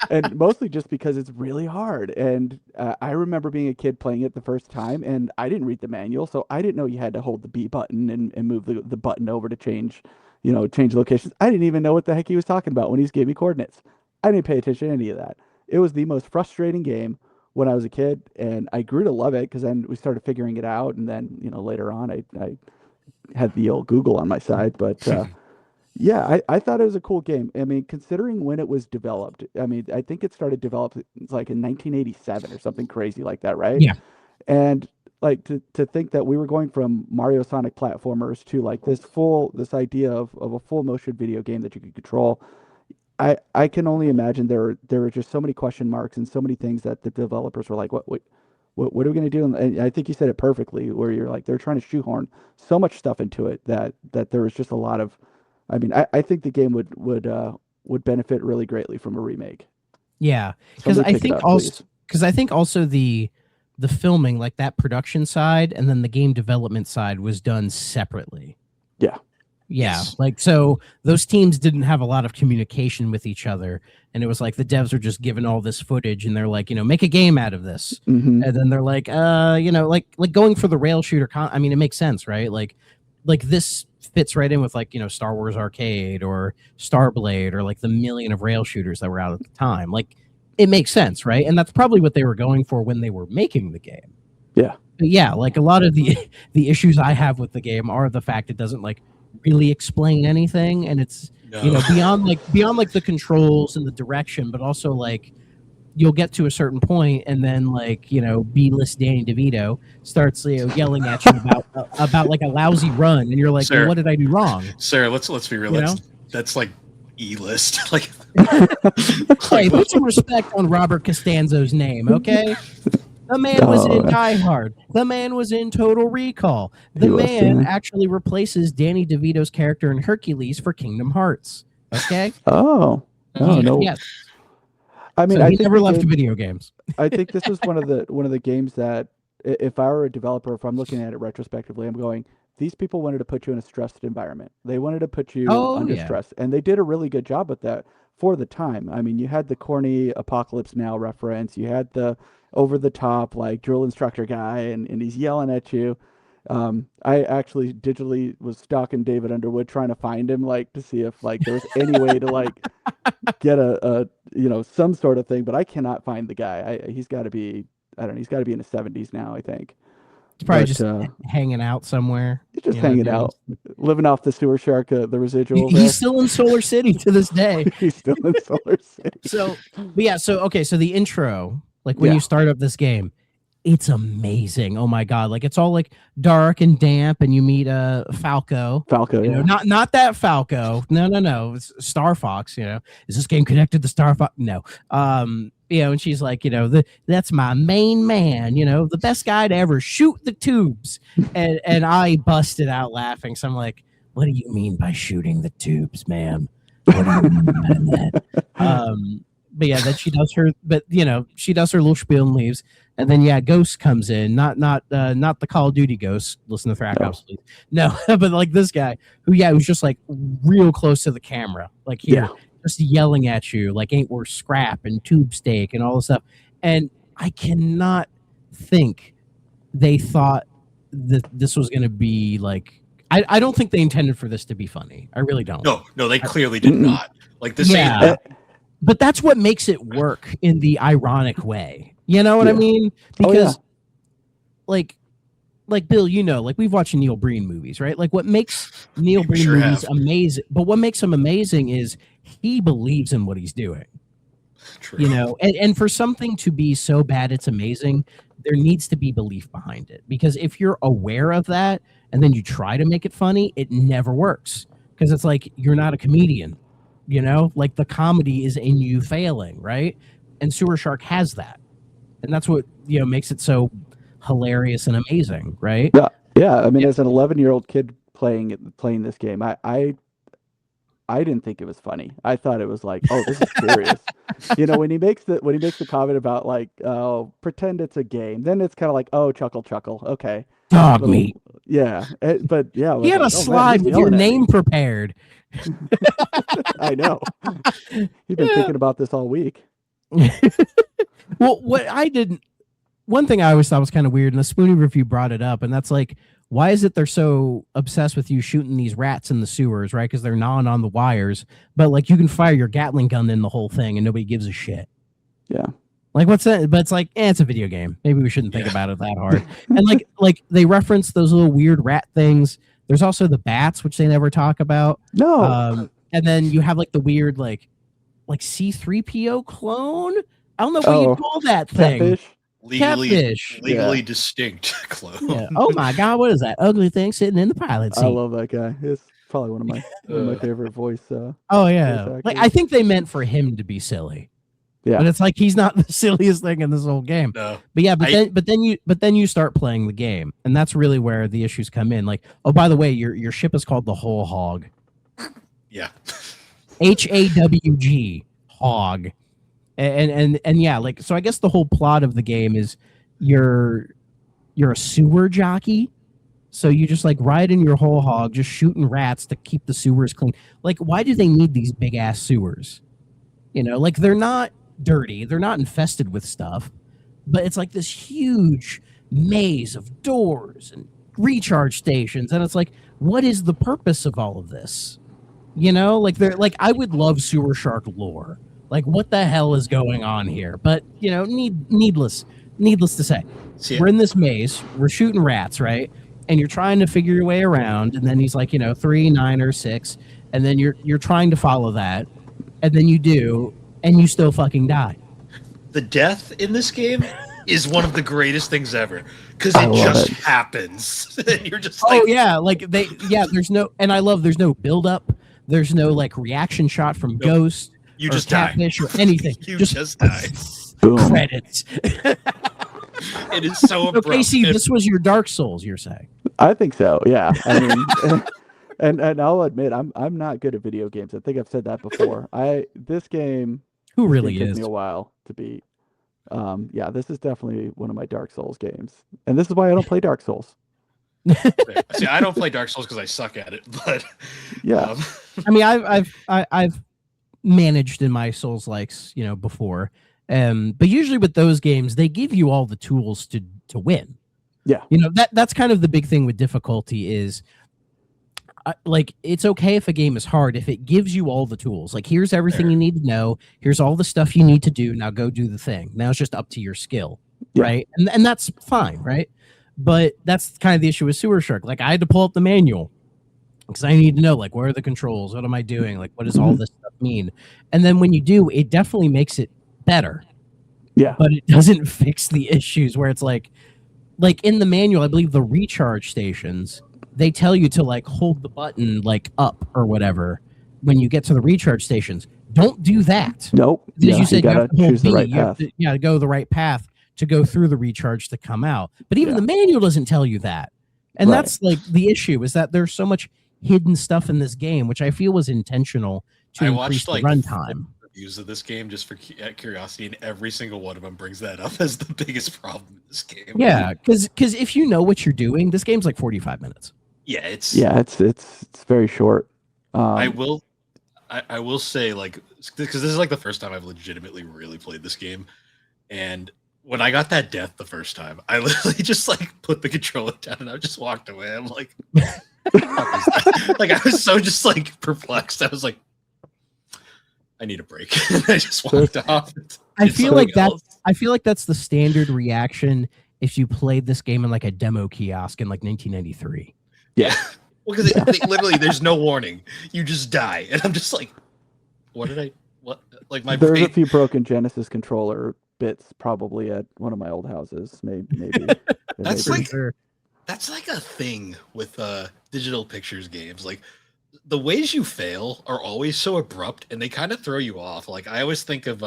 And mostly just because it's really hard. And I remember being a kid playing it the first time, and I didn't read the manual, so I didn't know you had to hold the B button and move the button over to change change locations. I didn't even know what the heck he was talking about when he gave me coordinates. I didn't pay attention to any of that. It was the most frustrating game when I was a kid, and I grew to love it because then we started figuring it out, and then later on I had the old Google on my side, but yeah, I thought it was a cool game. I mean, considering when it was developed, I mean, I think it started developed like in 1987 or something crazy like that, right? Yeah. And like to think that we were going from Mario Sonic platformers to like this idea of a full motion video game that you could control. I can only imagine there were just so many question marks and so many things that the developers were like, what are we going to do? And I think you said it perfectly, where you're like, they're trying to shoehorn so much stuff into it that there was just a lot of, I mean, I think the game would benefit really greatly from a remake. Yeah, because Somebody I pick it think up, also please. because I think also the filming, like that production side and then the game development side, was done separately. Yeah. Yeah, Yes. like so those teams didn't have a lot of communication with each other, and it was like the devs are just given all this footage and they're like, make a game out of this. Hmm. And then they're like, like going for the rail shooter I mean, it makes sense, right? Like this fits right in with like, Star Wars Arcade or Starblade or like the million of rail shooters that were out at the time. Like it makes sense, right? And that's probably what they were going for when they were making the game. Yeah. But yeah, like a lot of the issues I have with the game are the fact it doesn't like really explain anything, and it's beyond like the controls and the direction, but also like you'll get to a certain point and then like B-list Danny DeVito starts yelling at you about like a lousy run, and you're like, Sarah, well, what did I do wrong? Sarah, let's be real. That's like E-list. Like, hey, put some respect on Robert Costanzo's name, okay? The man was in Die Hard. The man was in Total Recall. The man actually replaces Danny DeVito's character in Hercules for Kingdom Hearts. Okay? Oh no. Yes. I mean, So I he think never left video games. I think this is one of the games that if I were a developer, if I'm looking at it retrospectively, I'm going, these people wanted to put you in a stressed environment. They wanted to put you under stress, and they did a really good job with that for the time. I mean, you had the corny Apocalypse Now reference. You had the over the top like drill instructor guy, and he's yelling at you. I actually digitally was stalking David Underwood trying to find him, like to see if like there was any way to like get a some sort of thing, but I cannot find the guy. He's got to be, I don't know, he's got to be in his 70s now, I think. He's probably just hanging out somewhere. He's just hanging out, living off the sewer shark, the residuals. He's still in Solar City to this day. He's still in Solar City. So the intro, like when you start up this game, it's amazing. Oh my god, like it's all like dark and damp, and you meet Falco. Not that Falco. No. It's Star Fox. Is this game connected to Star Fox? No. And she's like, that's my main man. The best guy to ever shoot the tubes. And I busted out laughing. So I'm like, what do you mean by shooting the tubes, ma'am? What do you mean by that? But yeah, that she does her, she does her little spiel and leaves, and then Ghost comes in, not the Call of Duty Ghost. Listen to Frack House, please. No, but like this guy who's just like real close to the camera, like here, just yelling at you, like ain't worth scrap and tube steak and all this stuff. And I cannot think they thought that this was going to be like. I don't think they intended for this to be funny. I really don't. No, they clearly did not. Like this. Yeah. But that's what makes it work in the ironic way. You know what I mean? Because like Bill, like we've watched Neil Breen movies, right? Like what makes Neil Breen movies amazing, but what makes him amazing is he believes in what he's doing. True. And for something to be so bad it's amazing, there needs to be belief behind it. Because if you're aware of that and then you try to make it funny, it never works. Because it's like you're not a comedian. Like the comedy is in you failing, right? And Sewer Shark has that, and that's what makes it so hilarious and amazing, right? Yeah. I mean, as an 11-year-old kid playing this game, I didn't think it was funny. I thought it was like, oh, this is serious. When he makes the comment about like, oh, pretend it's a game, then it's kind of like, oh, chuckle, okay. Dog meat. Yeah, but yeah, he had a slide with your name prepared. I know. You've been thinking about this all week. Well, one thing I always thought was kind of weird, and the Spoonie review brought it up, and that's like why is it they're so obsessed with you shooting these rats in the sewers, right? Because they're gnawing on the wires, but like you can fire your Gatling gun in the whole thing and nobody gives a shit. Yeah. Like what's that? But it's like, it's a video game. Maybe we shouldn't think about it that hard. And like they reference those little weird rat things. There's also the bats, which they never talk about. No. And then you have like the weird like C-3PO clone. I don't know what you call that thing. Catfish. Legally distinct clone. Yeah. Oh my god, what is that ugly thing sitting in the pilot seat? I love that guy. It's probably one of my favorite voice. Oh yeah, voice like I think they meant for him to be silly. Yeah, but it's like he's not the silliest thing in this whole game. No. But yeah, but then you start playing the game, and that's really where the issues come in. Like, oh, by the way, your ship is called the Whole Hog. Yeah. HAWG Hog. And yeah, like, so I guess the whole plot of the game is you're a sewer jockey. So you just like ride in your whole hog, just shooting rats to keep the sewers clean. Like, why do they need these big ass sewers? You know, like they're not dirty, they're not infested with stuff, but it's like this huge maze of doors and recharge stations. And it's like, what is the purpose of all of this? You know, like they're like, I would love sewer shark lore. Like, what the hell is going on here? But, you know, needless to say, we're in this maze, we're shooting rats, right? And you're trying to figure your way around. And then he's like, 3, 9, or 6. And then you're trying to follow that. And then you do, and you still fucking die. The death in this game is one of the greatest things ever. Because it just happens. And you're just like... Oh, yeah. Like, there's no... And I love there's no build-up. There's no, like, reaction shot from Ghost. You just Catfish die. Or anything. You just die. Boom. Credits. It is so abrupt. So, Casey, this was your Dark Souls, you're saying? I think so, yeah. I mean... And I'll admit I'm not good at video games. I think I've said that before. This game Who really took is me a while to beat. Yeah, this is definitely one of my Dark Souls games, and this is why I don't play Dark Souls. See, I don't play Dark Souls because I suck at it, but yeah. I mean, I've managed in my Souls likes, before, but usually with those games, they give you all the tools to win. Yeah, that's kind of the big thing with difficulty is. Like, it's okay if a game is hard if it gives you all the tools. Like, here's everything you need to know. Here's all the stuff you need to do. Now go do the thing. Now it's just up to your skill, right? And that's fine, right? But that's kind of the issue with Sewer Shark. Like, I had to pull up the manual because I need to know, like, where are the controls? What am I doing? Like, what does all this stuff mean? And then when you do, it definitely makes it better. Yeah. But it doesn't fix the issues where it's like in the manual, I believe the recharge stations, they tell you to like hold the button like up or whatever when you get to the recharge stations. Don't do that. Nope. Because you said you have to choose the right you have path. to go the right path to go through the recharge to come out. But even the manual doesn't tell you that. And that's like the issue is that there's so much hidden stuff in this game, which I feel was intentional to increase the runtime. Reviews of this game just for curiosity, and every single one of them brings that up as the biggest problem in this game. Yeah, because if you know what you're doing, this game's like 45 minutes. Yeah, it's very short. I will say, like, because this is like the first time I've legitimately really played this game, and when I got that death the first time, I literally just like put the controller down and I just walked away. I'm like, like I was so just like perplexed. I was like, I need a break. And I just walked off. I feel like that's the standard reaction if you played this game in like a demo kiosk in like 1993. Yeah. Well, because literally there's no warning. You just die. And I'm just like, what? Like there's a few broken Genesis controller bits probably at one of my old houses. Maybe. That's like a thing with Digital Pictures games. Like the ways you fail are always so abrupt and they kind of throw you off. Like I always think of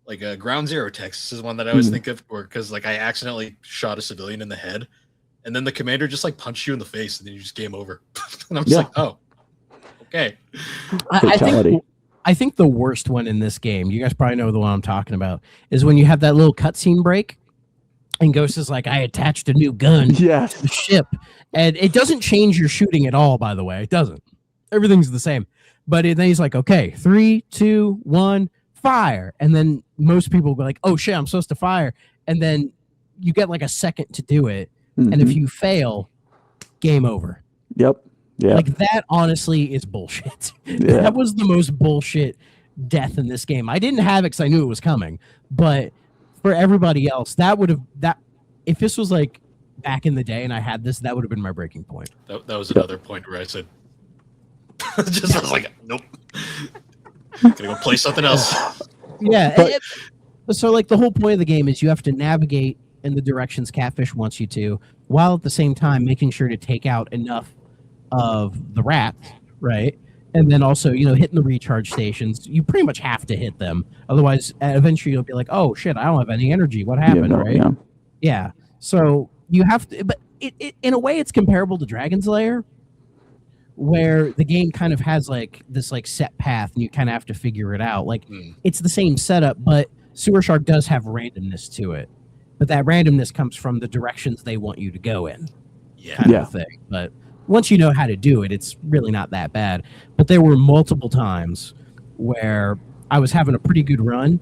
like Ground Zero Texas is one that I always think of, because like I accidentally shot a civilian in the head. And then the commander just like punched you in the face, and then you just game over. And I'm just like, oh, okay. I think the worst one in this game, you guys probably know the one I'm talking about, is when you have that little cutscene break, and Ghost is like, I attached a new gun to the ship. And it doesn't change your shooting at all, by the way. It doesn't. Everything's the same. But then he's like, okay, 3, 2, 1, fire. And then most people will be like, oh shit, I'm supposed to fire. And then you get like a second to do it. And if you fail, game over. Yep. Yeah. Like that honestly is bullshit. Yeah. That was the most bullshit death in this game. I didn't have it because I knew it was coming, but for everybody else, if this was like back in the day and I had this, that would have been my breaking point. That was another point where I said, I was like, nope, gonna go play something else. Yeah. So like the whole point of the game is you have to navigate in the directions Catfish wants you to, while at the same time making sure to take out enough of the rats, right? And then also, hitting the recharge stations. You pretty much have to hit them. Otherwise, eventually you'll be like, oh, shit, I don't have any energy. What happened, right? Yeah. So you have to... But it in a way, it's comparable to Dragon's Lair, where the game kind of has, like, this, like, set path, and you kind of have to figure it out. Like, it's the same setup, but Sewer Shark does have randomness to it. But that randomness comes from the directions they want you to go in. Kind of thing. But... once you know how to do it, it's really not that bad. But there were multiple times where I was having a pretty good run,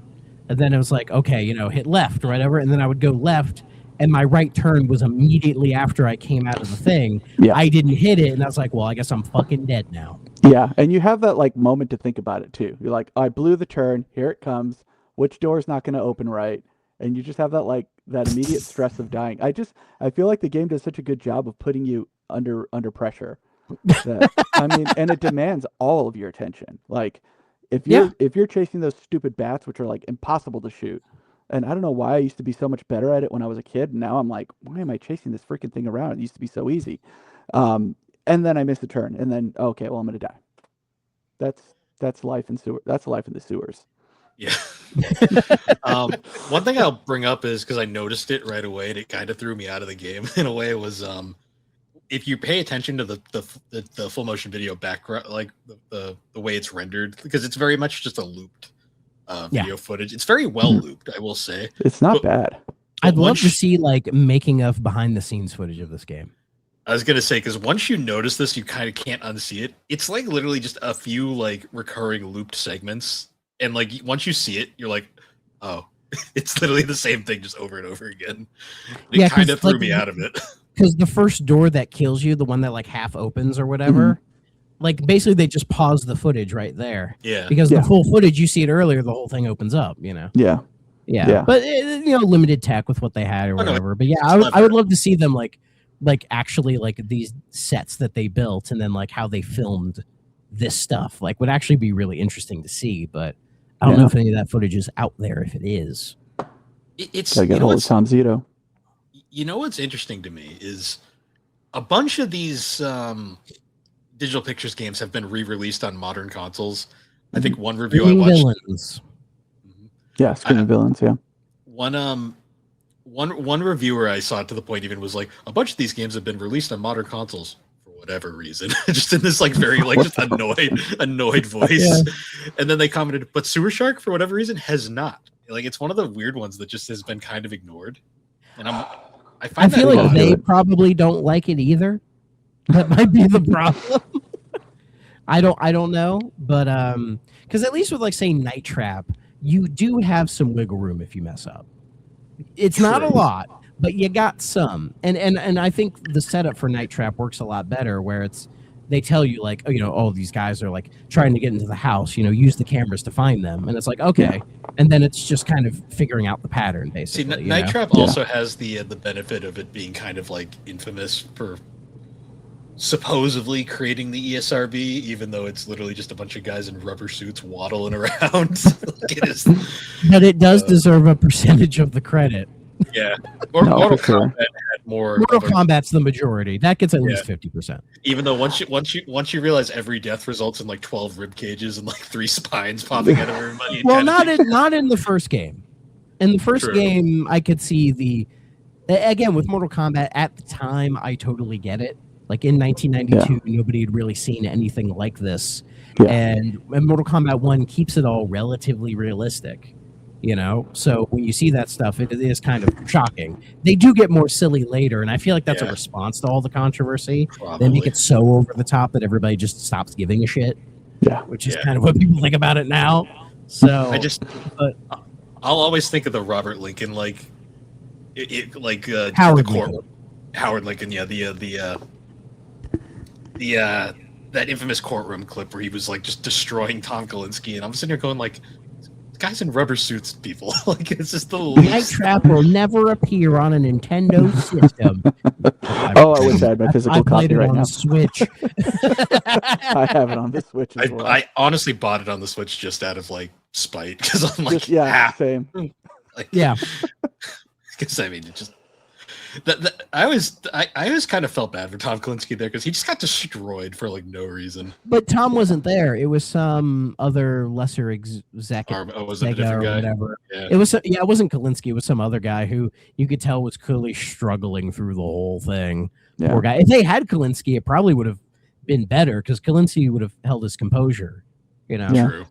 and then it was like, okay, hit left or whatever, and then I would go left, and my right turn was immediately after I came out of the thing. Yeah. I didn't hit it, and I was like, well, I guess I'm fucking dead now. Yeah, and you have that like moment to think about it too. You're like, I blew the turn, here it comes. Which door is not going to open right? And you just have that like that immediate stress of dying. I feel like the game does such a good job of putting you under pressure. And it demands all of your attention. Like if you're chasing those stupid bats, which are like impossible to shoot, and I don't know why I used to be so much better at it when I was a kid, and now I'm like, why am I chasing this freaking thing around? It used to be so easy. And then I miss the turn, and then okay, well I'm gonna die. That's life in sewer. That's life in the sewers. Yeah. One thing I'll bring up is because I noticed it right away, and it kind of threw me out of the game in a way. Was if you pay attention to the full motion video background, like the way it's rendered, because it's very much just a looped video footage. It's very well looped, I will say. It's not bad. I'd love to see like making of behind the scenes footage of this game. I was gonna say, because once you notice this, you kind of can't unsee it. It's like literally just a few like recurring looped segments. And like once you see it, you're like, oh, it's literally the same thing just over and over again. It kind of threw me out of it. Because the first door that kills you, the one that like half opens or whatever, like basically they just pause the footage right there. Yeah. Because the full footage, you see it earlier, the whole thing opens up, Yeah. But limited tech with what they had or whatever. But yeah, I would love to see them like actually like these sets that they built and then like how they filmed this stuff. Like would actually be really interesting to see, but I don't know if any of that footage is out there. If it is, it's gotta get hold of Tom Zito. You know what's interesting to me is a bunch of these Digital Pictures games have been re-released on modern consoles. I think one review I watched. Villains. Yeah, Screaming Villains. Yeah. One reviewer I saw to the point even was like, a bunch of these games have been released on modern consoles for whatever reason, just in this like very like just annoyed voice. And then they commented, but Sewer Shark for whatever reason has not. Like it's one of the weird ones that just has been kind of ignored. And I feel like they probably don't like it either. That might be the problem. I don't know, but because at least with like say Night Trap, you do have some wiggle room if you mess up. It's not a lot, but you got some. And I think the setup for Night Trap works a lot better, where they tell you like, oh, these guys are like trying to get into the house, use the cameras to find them. And it's like, okay. And then it's just kind of figuring out the pattern, basically. See, Night Trap also has the benefit of it being kind of like infamous for supposedly creating the ESRB, even though it's literally just a bunch of guys in rubber suits waddling around. Like it is, but it does deserve a percentage of the credit. Yeah. Mortal Kombat had more. Mortal Kombat's the majority. That gets at least 50%. Even though once you realize every death results in like 12 rib cages and like 3 spines popping out of everybody. Well, not in the first game. In the first game, I could see again with Mortal Kombat at the time. I totally get it. Like in 1992, nobody had really seen anything like this, and Mortal Kombat 1 keeps it all relatively realistic. So when you see that stuff, it is kind of shocking. They do get more silly later, and I feel like that's a response to all the controversy. Probably. They make it so over the top that everybody just stops giving a shit. Yeah, which is kind of what people think about it now. So I'll always think of the Robert Lincoln Howard Lincoln. Howard Lincoln, the the that infamous courtroom clip where he was like just destroying Tom Kalinske, and I'm sitting here going like, guys in rubber suits, people. Like, it's just the Night least. Trap will never appear on a Nintendo system. Oh, I wish I had my physical I played copy it right on now. Switch. I have it on the Switch as well. I honestly bought it on the Switch just out of like spite because I'm like, Same. Like, Yeah. Because I mean, it just I always kind of felt bad for Tom Kalinske there because he just got destroyed for like no reason. But Tom wasn't there. It was some other lesser executive. Was it a different guy? Whatever. Yeah. It wasn't Kalinske. It was some other guy who you could tell was clearly struggling through the whole thing. Yeah. Poor guy. If they had Kalinske, it probably would have been better because Kalinske would have held his composure. You know, True.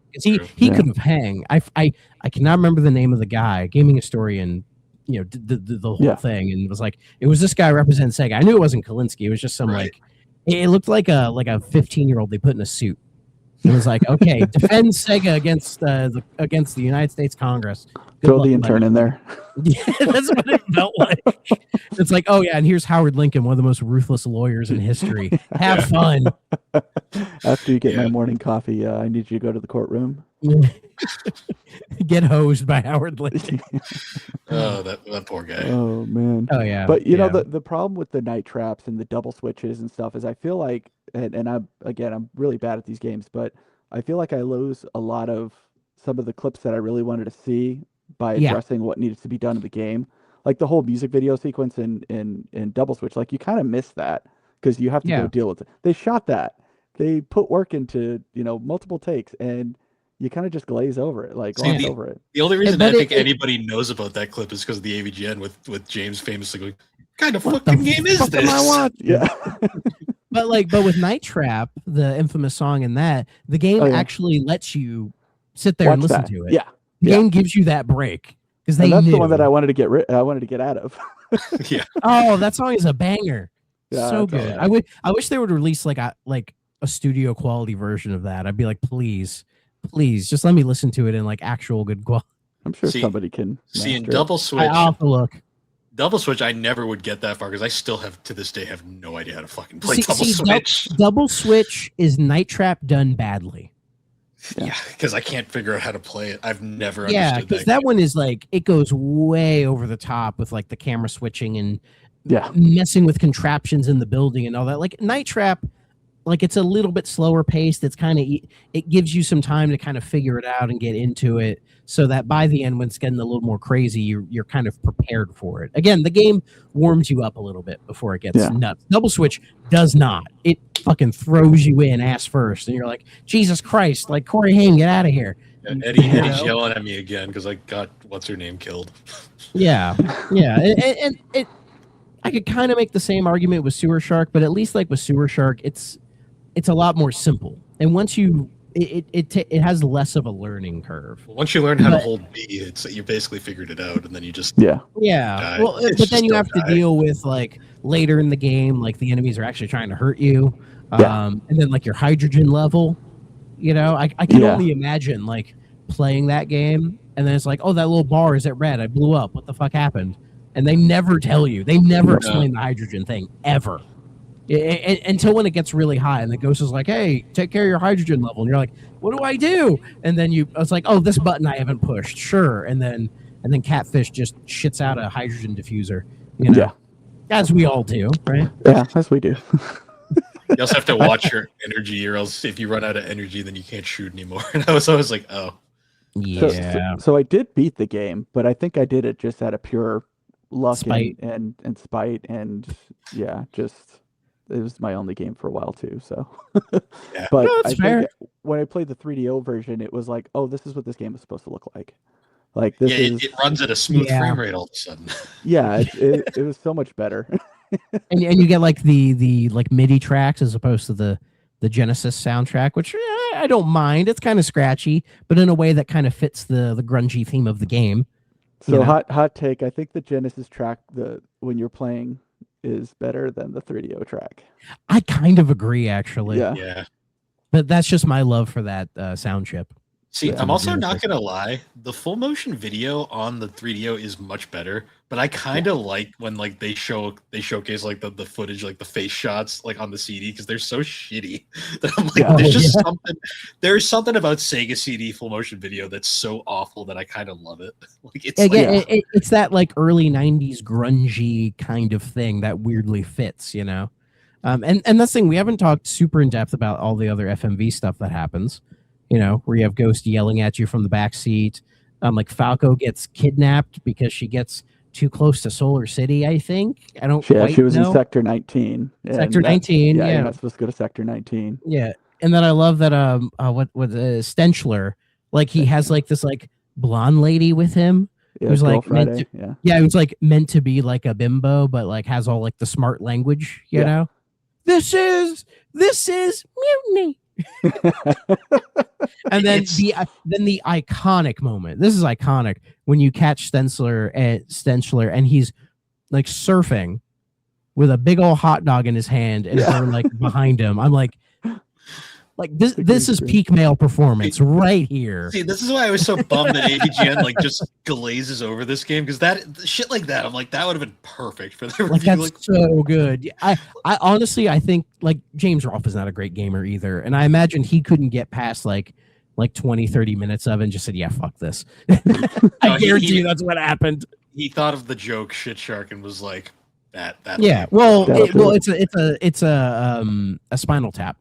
He could have hang. I cannot remember the name of the guy, gaming historian. You know, the whole thing, and it was like it was this guy representing Sega. I knew it wasn't Kalinske. It was just some like it looked like a 15-year-old they put in a suit. It was like, okay, defend Sega against the United States Congress. Throw the intern in there. Yeah, that's what it felt like. It's like, oh yeah, and here's Howard Lincoln, one of the most ruthless lawyers in history. Have fun. After you get my morning coffee, I need you to go to the courtroom. Get hosed by Howard Lincoln. Oh, that poor guy. Oh man. Oh yeah. But you know the problem with the night traps and the double switches and stuff is I feel like and I'm really bad at these games, but I feel like I lose a lot of some of the clips that I really wanted to see by addressing what needs to be done in the game. Like the whole music video sequence in double switch, like you kind of miss that because you have to go deal with it. They shot that. They put work into, multiple takes, and you kind of just glaze over it, over it. The only reason I think anybody knows about that clip is because of the AVGN with James famously going, "What kind of fucking game is this?" Yeah. But with Night Trap, the infamous song in that, the game actually lets you sit there and listen to it. Yeah. The game gives you that break because that's the one that I wanted to get out of. Yeah. Oh, that song is a banger. Yeah, so good. I wish they would release like a studio quality version of that. I'd be like, please, just let me listen to it in like actual good quality. I'm sure somebody can see in double switch. I'll have to look. Double switch, I never would get that far because I still have to this day have no idea how to fucking play double switch. Double switch is Night Trap done badly. Yeah, because I can't figure out how to play it. I've never understood that. Yeah, because that one is like it goes way over the top with like the camera switching and messing with contraptions in the building and all that. Like Night Trap, like it's a little bit slower paced. It's kind of it gives you some time to kind of figure it out and get into it, so that by the end, when it's getting a little more crazy, you're kind of prepared for it. Again, the game warms you up a little bit before it gets nuts. Double switch does not. It fucking throws you in ass first, and you're like, Jesus Christ! Like Corey Haim, get out of here. Eddie's yelling at me again because I got what's her name killed. Yeah, and it. I could kind of make the same argument with Sewer Shark, but at least like with Sewer Shark, it's a lot more simple. And once you it has less of a learning curve. Well, once you learn how to hold B, you basically figured it out, and then you just die. Well, but then you have to deal with like later in the game, like the enemies are actually trying to hurt you, and then like your hydrogen level. I can only imagine like playing that game, and then it's like, oh, that little bar is at red. I blew up. What the fuck happened? And they never tell you. They never explain the hydrogen thing ever. Until when it gets really high and the ghost is like, hey, take care of your hydrogen level. And you're like, what do I do? And then it's like, oh, this button I haven't pushed. Sure. And then Catfish just shits out a hydrogen diffuser. As we all do, right? Yeah, as we do. You also have to watch your energy, or else if you run out of energy, then you can't shoot anymore. And I was always like, oh. Yeah. So I did beat the game, but I think I did it just out of pure luck spite. And spite, and just it was my only game for a while too. So, but I think when I played the 3DO version, it was like, oh, this is what this game is supposed to look like. Like this it runs at a smooth frame rate all of a sudden. Yeah, it was so much better. and you get like the like MIDI tracks as opposed to the Genesis soundtrack, which I don't mind. It's kind of scratchy, but in a way that kind of fits the grungy theme of the game. So hot take. I think the Genesis track, when you're playing, is better than the 3DO track. I kind of agree, actually. Yeah. But that's just my love for that sound chip. See, Yeah, I'm also beautiful. not gonna lie. The full motion video on the 3DO is much better, but I kind of like when like they showcase like the footage, like the face shots, like on the CD because they're so shitty. That I'm like, Yeah. there's Oh, just yeah. there's something about Sega CD full motion video that's so awful that I kind of love it. Like it's Again, like, it's that like early '90s grungy kind of thing that weirdly fits, you know. And that's the thing, we haven't talked super in depth about all the other FMV stuff that happens. You know, where you have Ghost yelling at you from the back seat. Like Falco gets kidnapped because she gets too close to Solar City. I think I don't Yeah, quite she was know. in Sector 19. and Sector that- 19. Yeah, Yeah, you're not supposed to go to Sector 19. yeah. And then I love that what Stenchler, like he has like this like blonde lady with him Yeah, who's Girl like meant Friday. to, Yeah. yeah, who's like meant to be like a bimbo, but like has all like the smart language, you Yeah. know. This is mutiny. And then the iconic moment. This is iconic when you catch Stenchler and he's like surfing with a big old hot dog in his hand and her like behind him. I'm like this is peak male performance right here. see, this is why I was so bummed that AVGN like just glazes over this game because that shit like that, I'm like that would have been perfect for the Like review. that's so good. I honestly I think like James Rolfe is not a great gamer either, and I imagine he couldn't get past like 20-30 minutes of it and just said, yeah, fuck this. I guarantee you that's what happened. He thought of the joke shit shark and was like that. Yeah, well, That'll do it's a Spinal Tap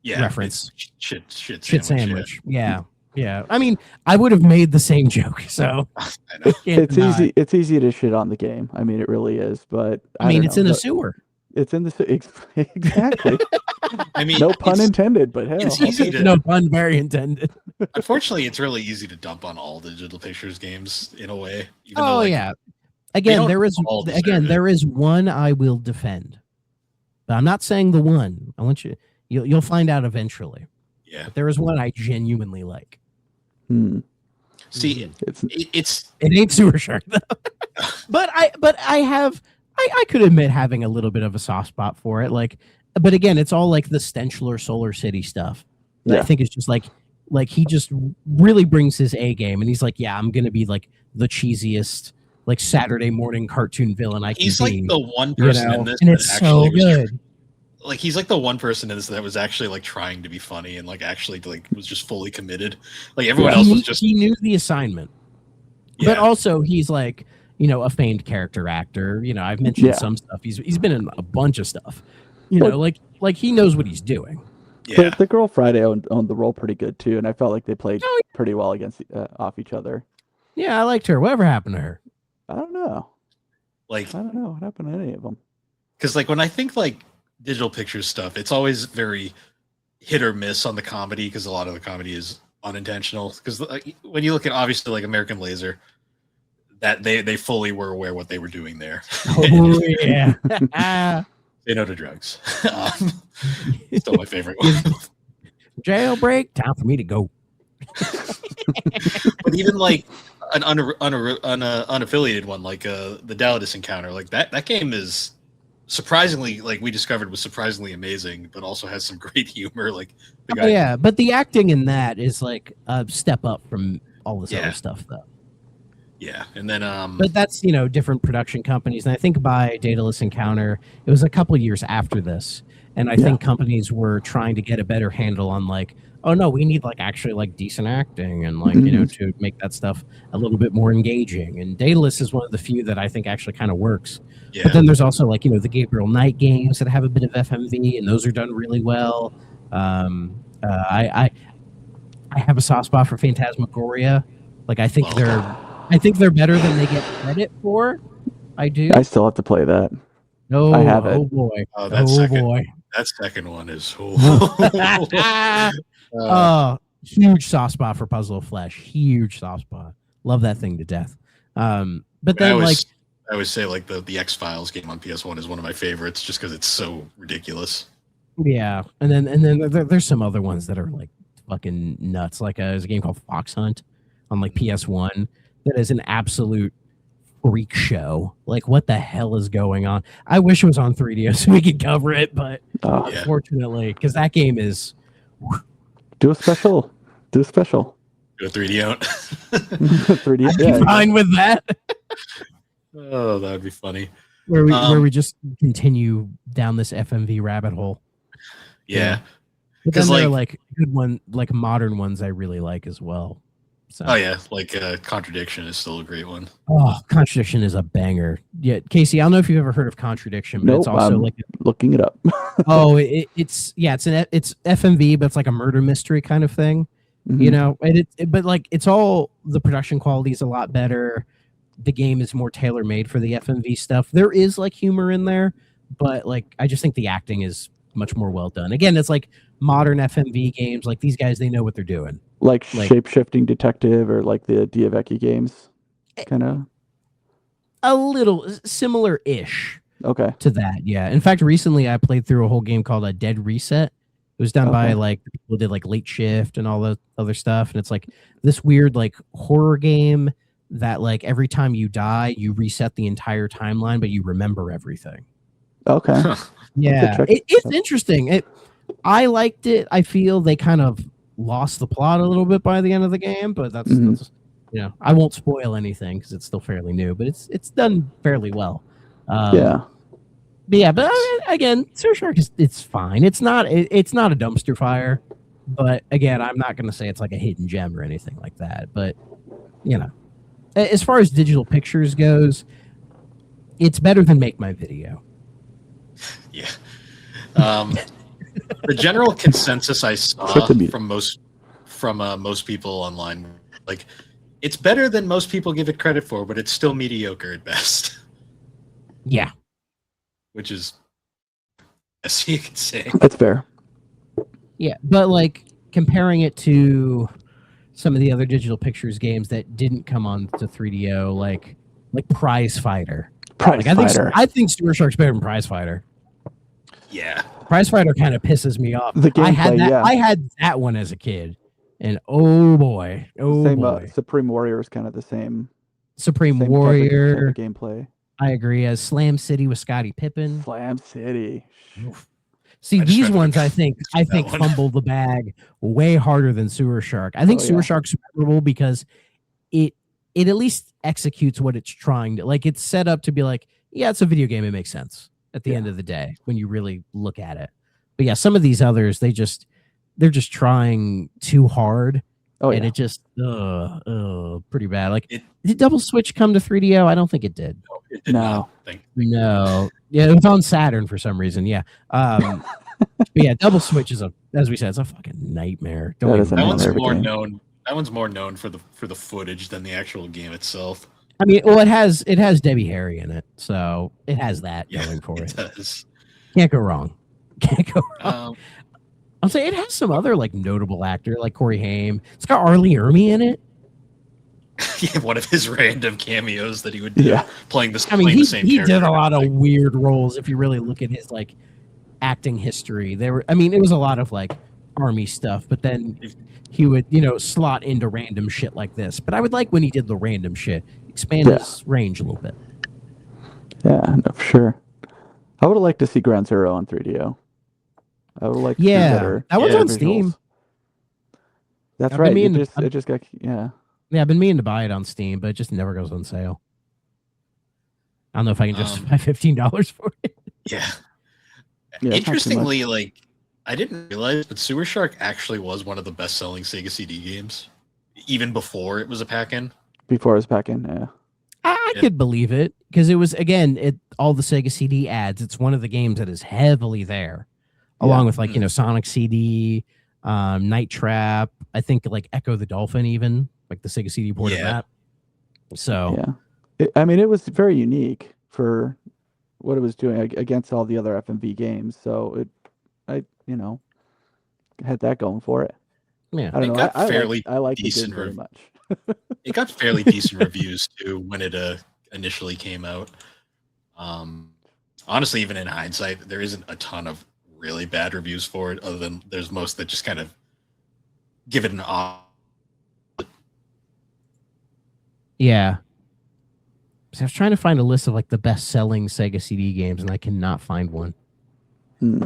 yeah, reference. it's shit Shit sandwich. sandwich. Yeah. I mean, I would have made the same joke. So I know. It's easy. It's easy to shit on the game. I mean, it really is. But I mean, don't it's know. in a sewer. It's in the exactly. I mean, No pun it's- intended. But hell, it's easy to- No pun very intended. Unfortunately, it's really easy to dump on all Digital Pictures games in a way. Even though, Oh like, yeah. they Again, don't there is all deserve it. there is one I will defend, but I'm not saying the one. I want you'll find out eventually. Yeah. But there is one I genuinely like. See, it's It ain't Sewer Shark though. but I could admit having a little bit of a soft spot for it. Like, but again, it's all like the Stenchler Solar City stuff. Yeah. I think it's just like he just really brings his A game, and he's like, yeah, I'm gonna be like the cheesiest like Saturday morning cartoon villain I can he's be. like the one person in this and that it's so actually was good. like he's like the one person in this that was actually like trying to be funny and like actually like was just fully committed. Like everyone else was just He knew the assignment. yeah. But also he's like, you know, a famed character actor. You know, I've mentioned some stuff. He's been in a bunch of stuff. You know, like he knows what he's doing. yeah. the Girl Friday owned the role pretty good too, and I felt like they played pretty well against off each other. Yeah, I liked her. Whatever happened to her? I don't know. Like I don't know what happened to any of them. because like when I think like Digital Pictures stuff, it's always very hit or miss on the comedy because a lot of the comedy is unintentional. Because when you look at obviously like American Laser, that they fully were aware what they were doing there. Oh yeah. They know to drugs. Still my favorite one. Jailbreak. Time for me to go. But even like an unaffiliated one, like the Dallas Encounter, like that game is surprisingly, like we discovered, was surprisingly amazing, but also has some great humor. Like the guy, Yeah, but the acting in that is like a step up from all this other stuff, though. yeah, and then But that's, you know, different production companies. And I think by Daedalus Encounter, it was a couple years after this. And I think companies were trying to get a better handle on like, oh no, we need like actually like decent acting and like, you know, to make that stuff a little bit more engaging. And Daedalus is one of the few that I think actually kind of works. yeah, But then there's also like, you know, the Gabriel Knight games that have a bit of FMV, and those are done really well. I have a soft spot for Phantasmagoria. Like I think they're better than they get credit for. I do. I still have to play that. Oh, I have it. oh boy. oh, Boy. that second one is Huge soft spot for Puzzle of Flesh. Huge soft spot. Love that thing to death. But then I always say like the X-Files game on PS1 is one of my favorites just because it's so ridiculous. yeah, and then there's some other ones that are like fucking nuts. Like there's a game called Fox Hunt on like PS1 that is an absolute freak show. Like what the hell is going on? I wish it was on 3DS so we could cover it, but Yeah. unfortunately, because that game is Do a special. Do a 3D out. 3D. I'd be Yeah, fine with that. Oh, that would be funny. Where we just continue down this FMV rabbit hole. Yeah. But then 'Cause, there are like- like good one, like modern ones I really like as well. So, Oh yeah, like Contradiction is still a great one. oh, Contradiction is a banger. Yeah, Casey, I don't know if you've ever heard of Contradiction, but it's Nope, also I'm like looking it up. it's FMV, but it's like a murder mystery kind of thing. Mhm. You know, and but like it's all the production quality is a lot better. The game is more tailor made for the FMV stuff. There is like humor in there, but like I just think the acting is much more well done. Again, it's like modern FMV games. Like these guys, they know what they're doing. like Like- shape-shifting detective or like the Diavecchi games, kind of. A little similar-ish Okay. to that, yeah. In fact, recently I played through a whole game called a Dead Reset. It was done by Okay. like the people who did like Late Shift and all the other stuff, and it's like this weird like horror game that like every time you die, you reset the entire timeline, but you remember everything. Okay. Yeah, check it's it out. interesting. I liked it. I feel they kind of lost the plot a little bit by the end of the game, but that's you know, I won't spoil anything because it's still fairly new, but it's done fairly well. Yeah. But yeah, but again, Sewer Shark it's fine. It's not a dumpster fire, but again, I'm not going to say it's like a hidden gem or anything like that. But you know, as far as Digital Pictures goes, it's better than Make My Video. Yeah. The general consensus I saw Put the mute. from most people online, like, it's better than most people give it credit for, but it's still mediocre at best. Yeah, Which is, as you can say. That's fair. yeah, but like comparing it to some of the other Digital Pictures games that didn't come on to 3DO, like Prize Fighter. Prize Like Fighter. I think Sewer Shark's better than Prize Fighter. Yeah. Prize Fighter kind of pisses me off. The I had gameplay, that. yeah. I had that one as a kid, and oh boy, Same, boy, Supreme Warrior is kind of the same. Supreme Same Warrior. type of gameplay. I agree. As Slam City with Scottie Pippen. Slam City. See, I just these tried to ones I that think one. fumble the bag way harder than Sewer Shark. I think Oh, Sewer yeah. Shark's memorable because it at least executes what it's trying to. Like it's set up to be like, yeah, it's a video game. It makes sense at the end of the day when you really look at it. But yeah, some of these others, they're just trying too hard. Oh and yeah. it just pretty bad. Like did Double Switch come to 3DO? I don't think it did. No, it did No. not. No. Yeah, it was on Saturn for some reason. Yeah. But yeah, Double Switch is as we said, it's a fucking nightmare. That is a That one's nightmare of a more game. known. That one's more known for the footage than the actual game itself. I mean, well, it has Debbie Harry in it, so it has that Yeah, going for it it. does. Can't go wrong. Can't go wrong. Um, I'll say it has some other like notable actor, like Corey Haim. It's got Arlie Ermy in it. yeah, one of his random cameos that he would do, Yeah. playing the I mean, playing the same he character. did a lot of weird roles. If you really look at his like acting history, it was a lot of like army stuff, but then he would slot into random shit like this. But I would like when he did the random shit, expand his range a little bit. Yeah, no, for sure. I would have liked to see Ground Zero on 3DO. I would like to see better. that one's Yeah, on visuals. Steam. That's I've been right. meaning It just got Yeah. Yeah, I've been meaning to buy it on Steam, but it just never goes on sale. I don't know if I can justify $15 for it. Yeah. Yeah, it's not too Interestingly, like, I didn't realize, but Sewer Shark actually was one of the best-selling Sega CD games, even before it was a pack-in. Before I was back in. Yeah. I Yeah. could believe it because it was all the Sega CD ads. It's one of the games that is heavily there, along with Sonic CD, Night Trap. I think like Echo the Dolphin, even like the Sega CD port of Yeah. that. So Yeah. It was very unique for what it was doing against all the other FMV games. So I had that going for it. yeah, I don't It know. got I fairly liked the game decent very rev- much. It got fairly decent reviews too when it initially came out. Honestly, even in hindsight, there isn't a ton of really bad reviews for it, other than there's most that just kind of give it an off. yeah. So I was trying to find a list of like the best-selling Sega CD games, and I cannot find one. Hmm.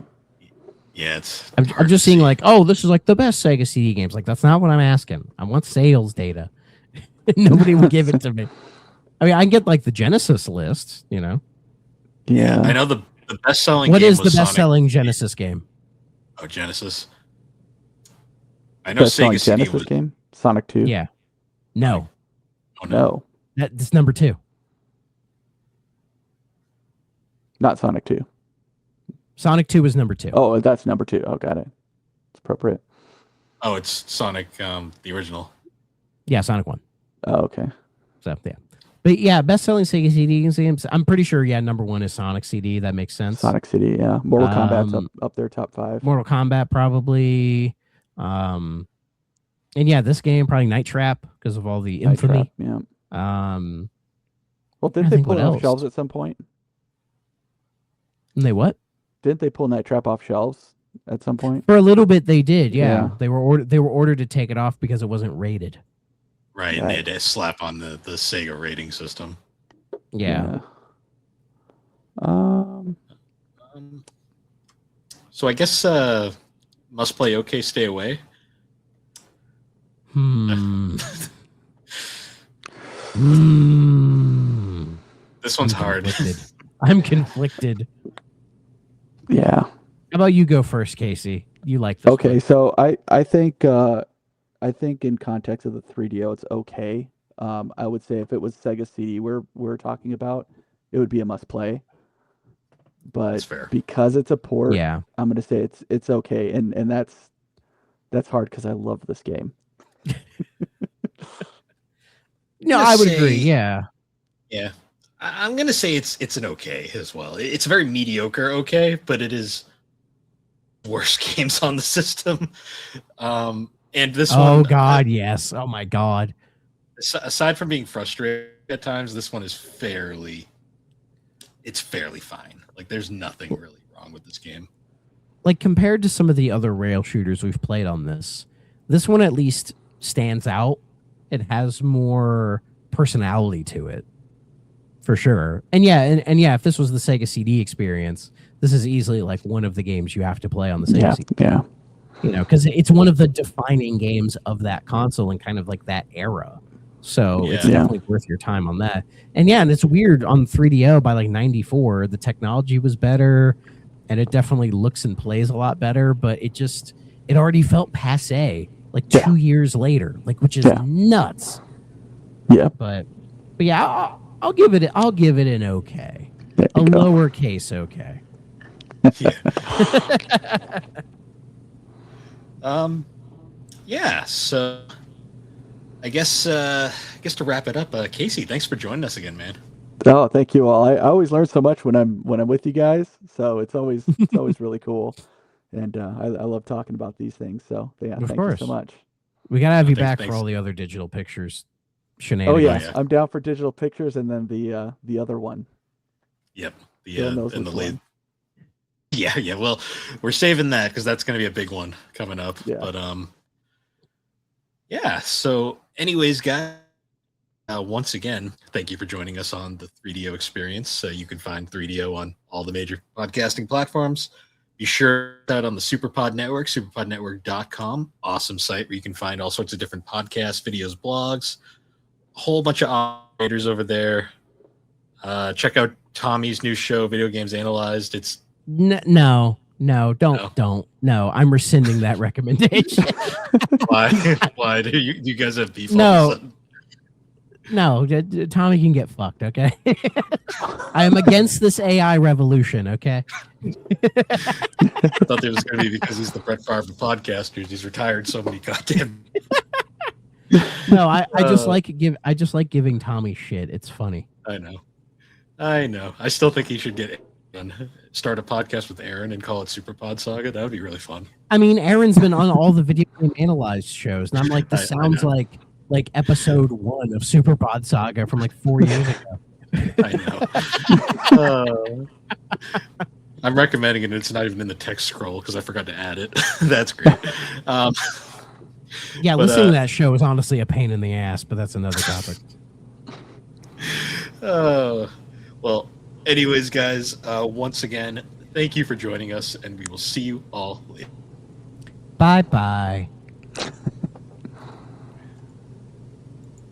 Yeah, it's. I'm hard just to seeing see. like, oh, this is like the best Sega CD games. Like that's not what I'm asking. I want sales data. Nobody will give it to me. I mean, I can get like the Genesis list. Yeah, I Yeah. know the best selling What game is the was best Sonic. selling Genesis game? Oh, Genesis. I know Best selling Sega CD Genesis was. game? Sonic 2? Yeah. No. Oh no. No, That's number 2. not Sonic 2. Sonic 2 was number 2. Oh, that's number 2. Oh, got it. It's appropriate. Oh, it's Sonic, the original. Yeah, Sonic 1. Oh, okay. So, yeah. But yeah, best selling Sega CD games. I'm pretty sure, number 1 is Sonic CD. That makes sense. Sonic City, yeah. Mortal Kombat's up there, top 5. Mortal Kombat, probably. And yeah, this game, probably Night Trap because of all the Night Trap, infamy. yeah. Um, Well, I didn't they think pull what it off else? shelves at some point? and they what? Didn't they pull Night Trap off shelves at some point? For a little bit, they did. Yeah, Yeah. they were ordered to take it off because it wasn't rated. Right, and Right. they had to slap on the Sega rating system. Yeah. Um, So I guess must play OK Stay Away. Hmm. This one's hard. I'm conflicted. yeah. How about you go first, Casey? You like this Okay, one. so I think in context of the 3DO, it's okay. I would say if it was Sega CD we're talking about, it would be a must play. But That's fair. because it's a port, Yeah. I'm gonna say it's okay, and that's hard because I love this game. No, gonna I would say- agree. Yeah. Yeah, I'm gonna say it's an okay as well. It's very mediocre okay, but it is worst games on the system. And this one, Oh God, yes. Oh my God. aside from being frustrated at times, this one is fairly fine. Like there's nothing really wrong with this game. Like compared to some of the other rail shooters we've played on this one at least stands out. It has more personality to it, for sure. And yeah, and yeah, if this was the Sega CD experience, this is easily like one of the games you have to play on the Sega Yeah, CD. yeah. Because it's one of the defining games of that console and kind of like that era. So it's Yeah. definitely worth your time on that. And yeah, and it's weird on 3DO by like 94, the technology was better and it definitely looks and plays a lot better, but it already felt passe like 2 years later, like which is nuts. Yeah. But yeah, I'll give it an okay. There A you go. lowercase okay. Yeah. So I guess to wrap it up, Casey, thanks for joining us again, man. Oh, thank you all. I always learn so much when I'm with you guys, so it's always really cool, and I love talking about these things. So yeah, Of thank course. you so much. We gotta have you Thanks- back for thanks. all the other digital pictures Oh shenanigans. yes, yeah. I'm down for Digital Pictures, and then the other one. Yep. Phil knows And the which late. one. Yeah. Well, we're saving that because that's going to be a big one coming up. Yeah. But yeah. So, anyways, guys, once again, thank you for joining us on the 3DO experience. So you can find 3DO on all the major podcasting platforms. Be sure that on the Superpod Network, superpodnetwork.com. Awesome site where you can find all sorts of different podcasts, videos, blogs, a whole bunch of operators over there. Check out Tommy's new show, Video Games Analyzed. It's No, don't. No, I'm rescinding that recommendation. why do you guys have beef? No. All of a sudden? No, Tommy can get fucked, okay? I am against this AI revolution, okay? I thought it was going to be because he's the Brett Favre of podcasters. He's retired so many goddamn. No, I just like giving Tommy shit. It's funny. I know. I still think he should start a podcast with Aaron and call it Superpod Saga. That would be really fun. I mean, Aaron's been on all the Video Game Analyzed shows, and I'm like, this I sounds know. like episode 1 of Superpod Saga from like 4 years ago. I know. I'm recommending it. And it's not even in the text scroll because I forgot to add it. That's great. Yeah, But, listening to that show is honestly a pain in the ass, but that's another topic. Well, anyways, guys, once again, Thank you for joining us, and we will see you all later. Bye bye.